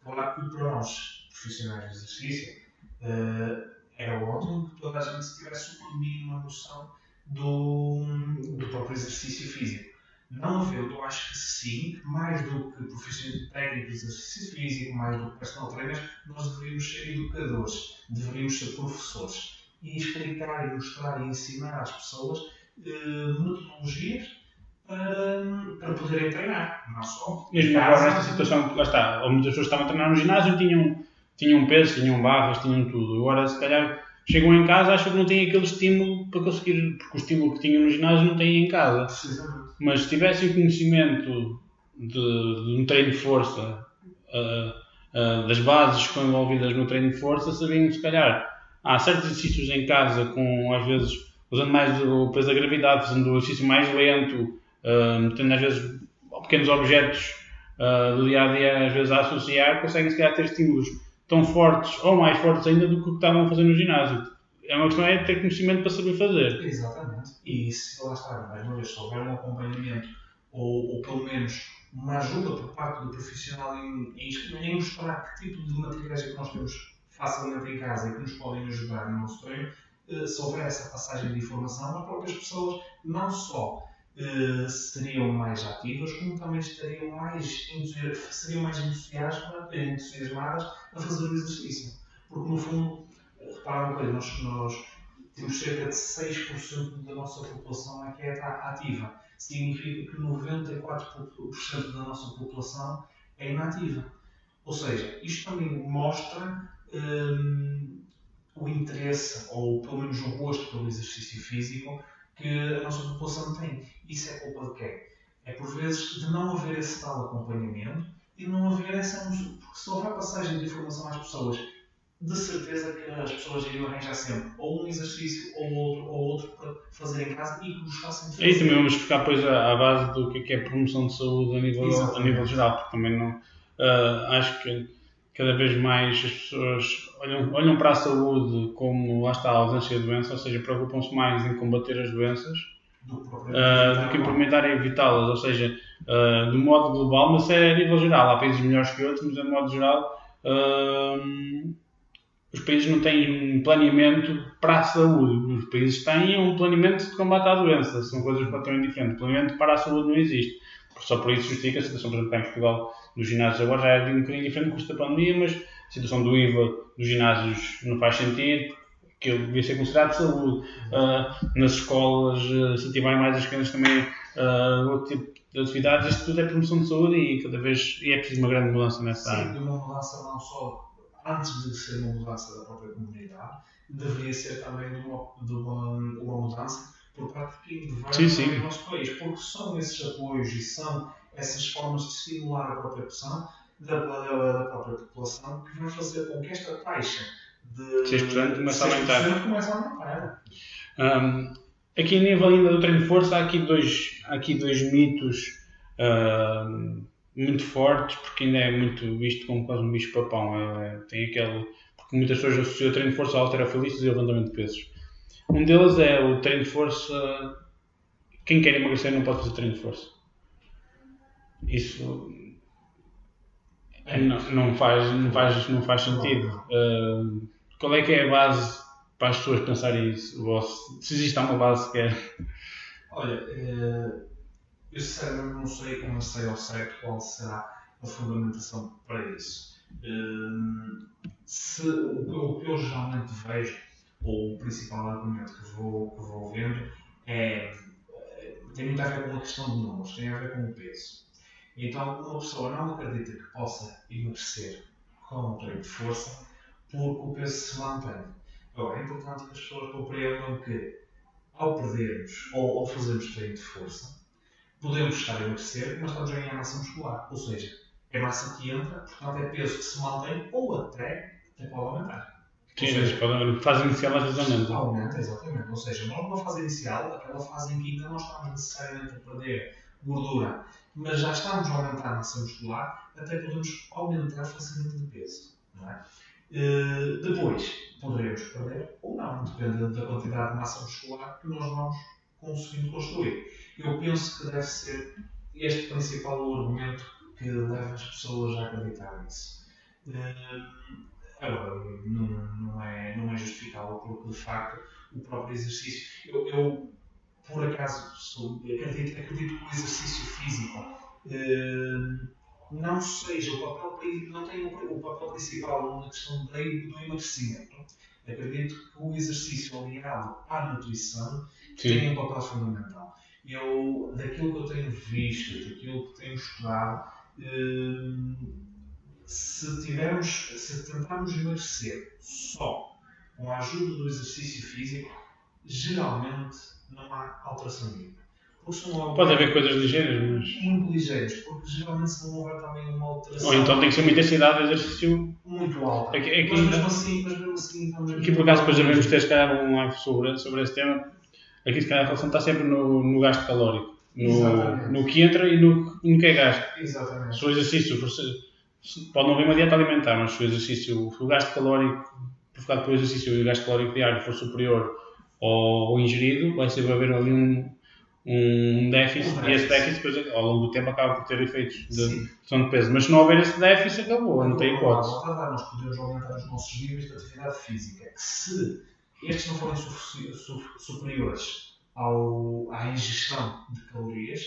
Claro que para nós, profissionais do exercício, era ótimo que toda a gente tivesse uma mínima noção do próprio exercício físico. Não havendo, eu acho que sim, mais do que profissionais técnicos de exercício físico, mais do que personal trainers, nós deveríamos ser educadores, deveríamos ser professores e explicar, e mostrar e ensinar às pessoas metodologias para poderem treinar, não só. Mesmo agora nesta situação, lá está, muitas pessoas estavam a treinar no ginásio, tinham peso, tinham barras, tinham tudo. Agora, se calhar, chegam em casa, acham que não têm aquele estímulo para conseguir, porque o estímulo que tinham no ginásio não têm em casa. Precisamente. Mas se tivessem conhecimento de um treino de força, das bases que estão envolvidas no treino de força, sabiam se calhar há certos exercícios em casa, às vezes usando mais o peso da gravidade, fazendo o exercício mais lento, tendo às vezes pequenos objetos do dia a dia, às vezes a associar, conseguem se calhar ter estímulos tão fortes ou mais fortes ainda do que o que estavam a fazer no ginásio. É uma questão de ter conhecimento para saber fazer. Exatamente. E se lá está, mais uma vez, se houver um acompanhamento ou pelo menos uma ajuda por parte do profissional em mostrar que tipo de materiais é que nós temos facilmente em casa e que nos podem ajudar no nosso treino, se houver essa passagem de informação, as próprias pessoas não só seriam mais ativas, como também seriam mais entusiasmadas a fazer o exercício. Porque no fundo, repara uma coisa, nós temos cerca de 6% da nossa população que é ativa. Significa que 94% da nossa população é inativa. Ou seja, isto também mostra o interesse, ou pelo menos o gosto pelo exercício físico que a nossa população tem. Isso é culpa de quê? É por vezes de não haver esse tal acompanhamento e não haver essa... Porque se houver passagem de informação às pessoas, de certeza que as pessoas iriam arranjar sempre ou um exercício ou outro para fazer em casa e que nos façam diferença. E também vamos ficar depois à base do que é promoção de saúde a nível geral, porque também não, acho que cada vez mais as pessoas olham para a saúde como, lá está, a ausência de doença, ou seja, preocupam-se mais em combater as doenças do que implementar e evitá-las, ou seja, de modo global, mas é a nível geral. Há países melhores que outros, mas de modo geral os países não têm um planeamento para a saúde. Os países têm um planeamento de combate à doença. São coisas completamente diferentes. O planeamento para a saúde não existe. Só por isso justifica a situação, por exemplo, em Portugal, dos ginásios agora já é um bocadinho diferente com esta pandemia, mas a situação do IVA dos ginásios não faz sentido, porque ele devia ser considerado saúde. Nas escolas, se tiverem mais as crianças também outro tipo de atividades, isto tudo é promoção de saúde e cada vez é preciso uma grande mudança nessa área. Sim, uma mudança não só antes de ser uma mudança da própria comunidade, deveria ser também de uma mudança por parte de vários do nosso país, porque são esses apoios e são essas formas de estimular a própria pressão da própria população que vai fazer com que esta taxa de 6% comece a aumentar. Começa a aumentar. Aqui a nível ainda do treino de força, há aqui dois mitos muito fortes, porque ainda é muito visto como quase um bicho-papão. Tem aquele, porque muitas pessoas associam o treino de força a halterofilistas e ao levantamento de pesos. Um deles é o treino de força. Quem quer emagrecer não pode fazer treino de força. Isso não faz sentido. Qual é que é a base para as pessoas pensarem isso? Se existe uma base sequer? Olha, eu sinceramente não sei ao certo qual será a fundamentação para isso. O que eu geralmente vejo, ou o principal argumento que vou vendo, é tem muito a ver com a questão de números, tem a ver com o peso. Então, uma pessoa não acredita que possa emagrecer com um treino de força porque o peso se mantém. Agora, é importante que as pessoas compreendam que, ao perdermos ou ao fazermos treino de força, podemos estar a emagrecer, mas estamos a ganhar massa muscular. Ou seja, é massa que entra, portanto é peso que se mantém ou até pode aumentar. Sim, a fase inicial às vezes aumenta. Aumenta, exatamente. Ou seja, nós numa fase inicial, aquela fase em que ainda não estamos necessariamente a perder gordura, mas já estamos a aumentar a massa muscular, até podemos aumentar facilmente de peso. Não é? Depois, poderemos perder ou não, dependendo da quantidade de massa muscular que nós vamos conseguindo construir. Eu penso que deve ser este principal argumento que leva as pessoas a acreditar nisso. Agora, não é justificável porque, de facto, o próprio exercício... Eu por acaso, acredito que o exercício físico não seja o papel, não tem o papel principal na questão do emagrecimento. Acredito que o exercício aliado à nutrição tem um papel fundamental. Daquilo que eu tenho visto, daquilo que tenho estudado, se tentarmos emagrecer só com a ajuda do exercício físico, geralmente não há alteração nenhuma. Pode haver coisas ligeiras, mas... Muito ligeiras, porque geralmente se não houver também uma alteração... Ou então tem que ser uma intensidade de exercício... muito alta. Mas mesmo assim... Aqui por acaso depois devemos ter, se calhar, um live sobre esse tema. Aqui se calhar a relação está sempre no gasto calórico. No que entra e no que é gasto. Exatamente. Se o exercício... Pode não haver uma dieta alimentar, mas se o gasto calórico provocado pelo exercício e o gasto calórico diário for superior ao ingerido, vai sempre haver ali um déficit, e esse déficit depois, ao longo do tempo acaba por ter efeitos de redução de peso. Mas se não houver esse déficit, acabou, não tem hipótese. Nós podemos aumentar os nossos níveis de atividade física. Se estes não forem superiores à ingestão de calorias,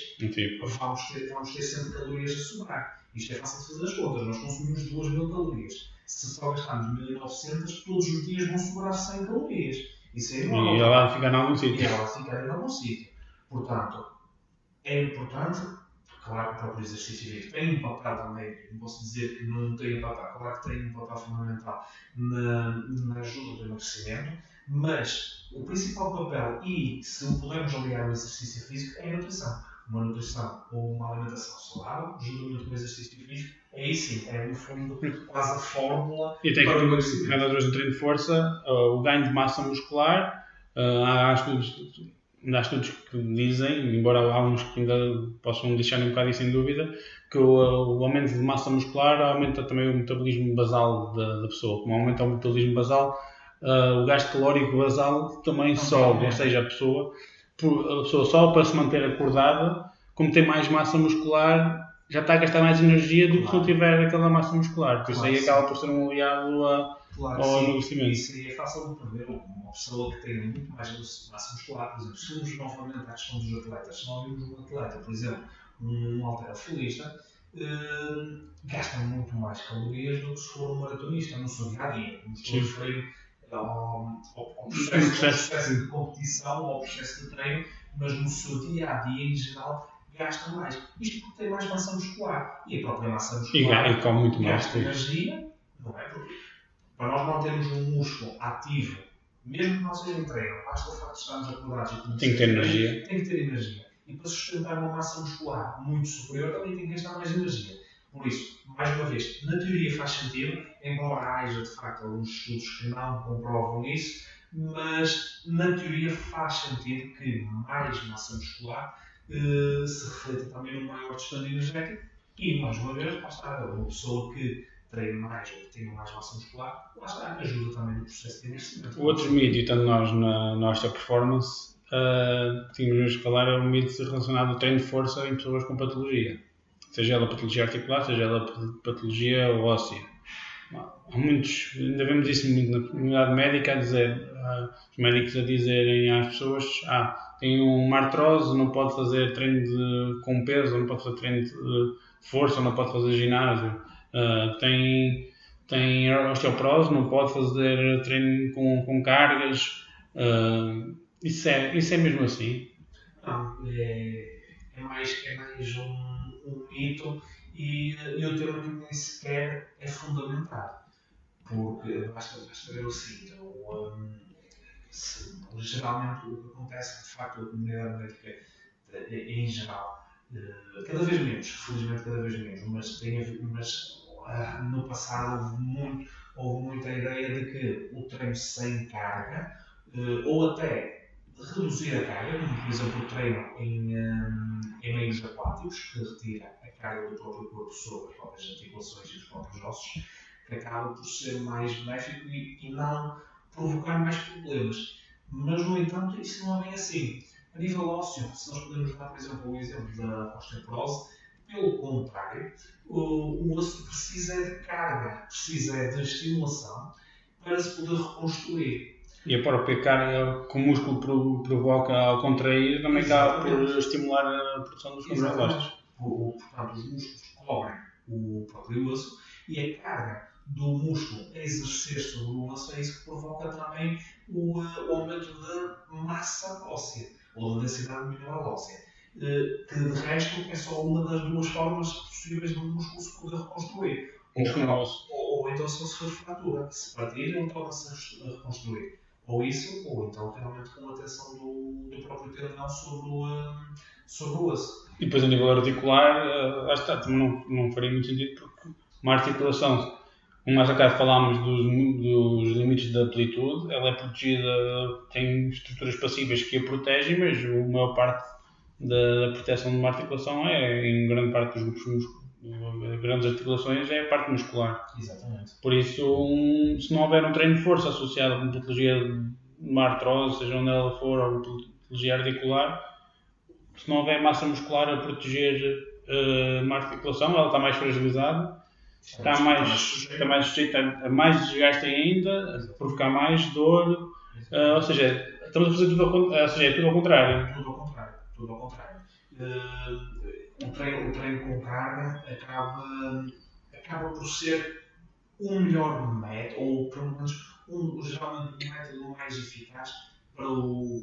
vamos ter sempre calorias a sobrar. Isto é fácil de fazer as contas. Nós consumimos 2.000 calorias. Se só gastarmos 1.900, todos os dias vão sobrar 100 calorias. Isso é enorme. E ela vai ficar em algum sítio. Portanto, é importante, claro que o próprio exercício físico tem um papel também, não posso dizer que não tem um papel, claro que tem um papel fundamental na ajuda do emagrecimento, mas o principal papel, e se o pudermos aliar ao exercício físico, é a nutrição. Uma nutrição ou uma alimentação saudável, juntamente com o exercício físico, aí sim, é no fundo quase a fórmula para o emagrecimento. E até que no treino de força, o ganho de massa muscular, há estudos que dizem, embora alguns que ainda possam deixar um bocado isso em dúvida, que o aumento de massa muscular aumenta também o metabolismo basal da pessoa. Como aumenta o metabolismo basal, o gasto calórico basal também sobe, ou seja, a pessoa só para se manter acordada, como tem mais massa muscular, já está a gastar mais energia do que se não tiver aquela massa muscular. Por isso aí acaba por ser um aliado ao emagrecimento. Isso aí é fácil de prever. Uma pessoa que tenha muito mais massa muscular, por exemplo, se vamos novamente à questão dos atletas, se não vimos um atleta, por exemplo, um halterofilista, gasta muito mais calorias do que se for um maratonista no seu dia-a-dia. Não estou a referir ao processo de competição, ao processo de treino, mas no seu dia-a-dia, em geral, gasta mais. Isto porque tem mais massa muscular. E a própria massa muscular e come muito mais gasta energia, não é? Porque para nós mantermos um músculo ativo, mesmo que não seja em treino, basta o facto de estarmos acordados e tem que ter energia. Tem que ter energia. E para sustentar uma massa muscular muito superior, também tem que gastar mais energia. Por isso, mais uma vez, na teoria faz sentido, embora haja de facto alguns estudos que não comprovam isso, mas na teoria faz sentido que mais massa muscular se reflita também num maior descanso energético e, mais uma vez, lá está, uma pessoa que treine mais ou que tenha mais massa muscular, lá está, ajuda também no processo de emagrecimento. O outro mito, e estando nós na osteoperformance, tínhamos de falar, é um mito relacionado ao treino de força em pessoas com patologia. Seja ela patologia articular, seja ela patologia óssea. Há muitos, ainda vemos isso muito na comunidade médica, os médicos a dizerem às pessoas, tem uma artrose, não pode fazer treino com peso, não pode fazer treino de força, não pode fazer ginásio. Tem osteoporose, não pode fazer treino com cargas. Isso é mesmo assim? Não, é mais um mito e o termo que nem sequer é fundamentado. Porque basta ver o seguinte, geralmente o que acontece de facto a comunidade médica em geral, cada vez menos, felizmente cada vez menos, mas no passado houve muita ideia de que o treino sem carga, ou até reduzir a carga, como por exemplo o treino em meios aquáticos, que retira a carga do próprio corpo sobre as próprias articulações e os próprios ossos, que acaba por ser mais benéfico e não provocar mais problemas. Mas, no entanto, isso não é bem assim. A nível ósseo, se nós podemos dar, por exemplo, o exemplo da osteoporose, pelo contrário, o osso precisa de carga, precisa de estimulação para se poder reconstruir. E a própria carga que o músculo provoca ao contrair também acaba por estimular a produção dos fibroblastos. Portanto, os músculos cobrem o próprio osso e a carga do músculo a exercer sobre o osso é isso que provoca também o aumento da massa óssea ou da densidade mineral óssea, que de resto é só uma das duas formas possíveis do músculo se poder reconstruir. Ou então se for fratura, se partir, ele torna-se a reconstruir. Ou isso, ou então realmente com a tensão do próprio tendão sobre o osso. E depois a nível articular, lá está, também não faria muito sentido porque uma articulação, como mais acá falámos dos limites da amplitude, ela é protegida, tem estruturas passivas que a protegem, mas a maior parte da proteção de uma articulação em grande parte dos grupos músculos, grandes articulações, é a parte muscular. Exatamente. Por isso, se não houver um treino de força associado a uma patologia de uma artrose, seja onde ela for, ou uma patologia articular, se não houver massa muscular a proteger uma articulação, ela está mais fragilizada, está mais sujeita a mais desgaste ainda, a provocar mais dor, ou seja, estamos a fazer tudo ao contrário. Tudo ao contrário. O treino com carga acaba por ser o melhor método, ou pelo menos geralmente um método mais eficaz para o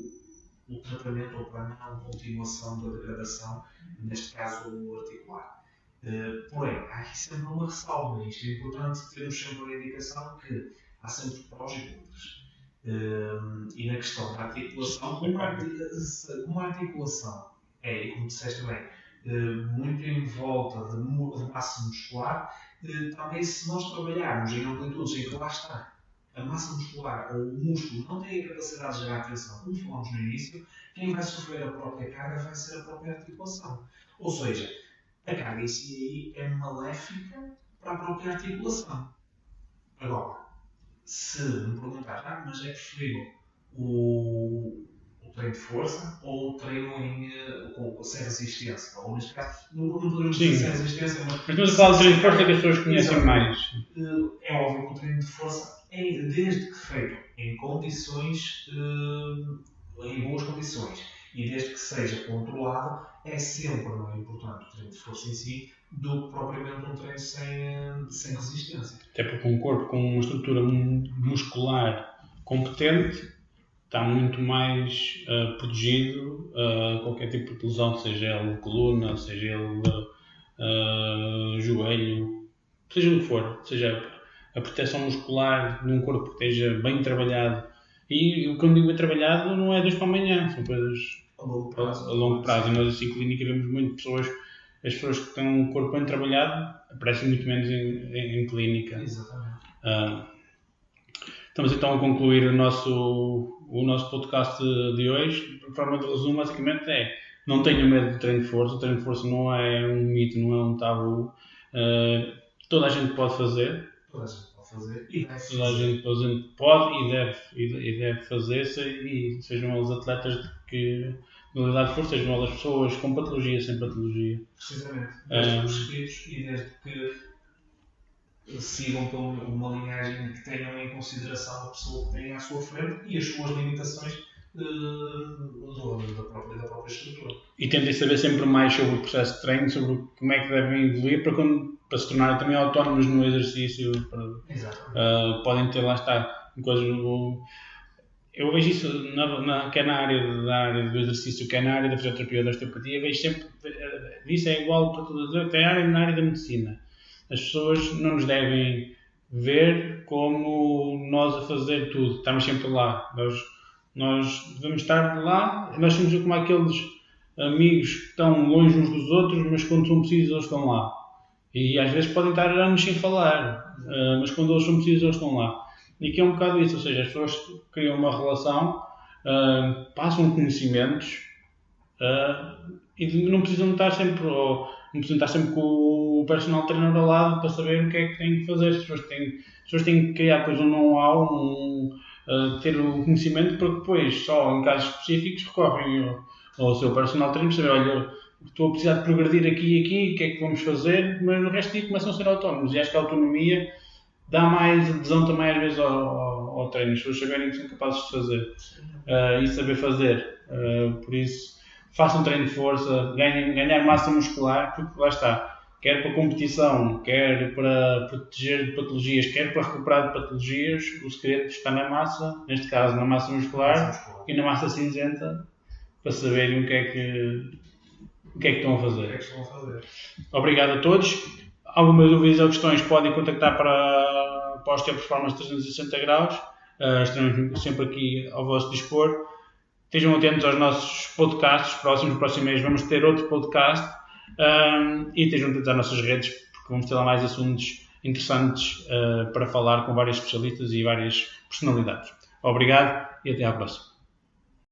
tratamento ou para a não continuação da degradação, neste caso articular. Porém, há aqui sempre uma ressalva. Isto é importante termos sempre a indicação que há sempre prós e contras. E na questão da articulação, uma articulação e como disseste bem, muito em volta de massa muscular, também se nós trabalharmos em amplitudes em que lá está a massa muscular ou o músculo não tem a capacidade de gerar tensão, como falamos no início, quem vai sofrer a própria carga vai ser a própria articulação. Ou seja, a carga em si aí é maléfica para a própria articulação. Agora, se me perguntar, mas é preferível o treino de força ou o treino sem resistência? Ou neste caso, não podemos dizer sem resistência, mas estamos a falar de treino de força que as pessoas conhecem mais. É óbvio que o treino de força é, desde que feito em condições, em boas condições, e desde que seja controlado, é sempre mais importante o treino de força em si do que propriamente um treino sem resistência. Até porque um corpo com uma estrutura muscular competente está muito mais protegido a qualquer tipo de lesão, seja ele de coluna, seja ele de joelho, seja o que for. Ou seja, a proteção muscular de um corpo que esteja bem trabalhado. E o que eu digo bem trabalhado não é de hoje para amanhã, são coisas a longo prazo. E nós, assim, em clínica, vemos muito as pessoas que têm um corpo bem trabalhado aparecem muito menos em clínica. Exatamente. Estamos então a concluir o nosso podcast de hoje. De forma de resumo, basicamente não tenham medo de treino de força. O treino de força não é um mito, não é um tabu. Toda a gente pode fazer. Toda a gente pode fazer e deve fazer. Toda a gente pode e deve fazer, e sejam eles atletas de modalidade de força, sejam elas pessoas com patologia, sem patologia. Precisamente. Desde prescritos e desde que sigam por uma linhagem que tenham em consideração a pessoa que tem à sua frente e as suas limitações da própria estrutura. E tentem saber sempre mais sobre o processo de treino, sobre como é que devem evoluir para se tornarem também autónomos no exercício. Podem ter, lá está, coisas. eu vejo isso quer na área do exercício, quer na área da fisioterapia ou da osteopatia, vejo sempre, isso é igual para todas, até na área da medicina. As pessoas não nos devem ver como nós a fazer tudo, estamos sempre lá. Nós devemos estar lá, nós somos como aqueles amigos que estão longe uns dos outros, mas quando são precisos eles estão lá. E às vezes podem estar anos sem falar, mas quando eles são precisos eles estão lá. E que é um bocado isso, ou seja, as pessoas criam uma relação, passam conhecimentos e não precisam estar sempre, não precisam estar sempre com o personal trainer ao lado para saber o que é que têm que fazer. As pessoas têm que criar depois um know-how, ter o conhecimento para que depois, só em casos específicos, recorrem ao seu personal trainer para saber, olha, estou a precisar de progredir aqui e aqui, o que é que vamos fazer, mas no resto do dia começam a ser autónomos. E acho que a autonomia dá mais adesão também às vezes ao treino, as pessoas saberem que são capazes de fazer e saber fazer. Por isso, façam treino de força, ganhar massa muscular, porque lá está, quer para competição, quer para proteger de patologias, quer para recuperar de patologias, o segredo está na massa, neste caso na massa muscular e na massa cinzenta, para saberem o que é que estão a fazer. Obrigado a todos. Algumas dúvidas ou questões podem contactar para a Osteoperformance 360 graus. Estamos sempre aqui ao vosso dispor. Estejam atentos aos nossos podcasts. Próximo mês vamos ter outro podcast. E estejam atentos às nossas redes, porque vamos ter lá mais assuntos interessantes para falar com vários especialistas e várias personalidades. Obrigado e até à próxima.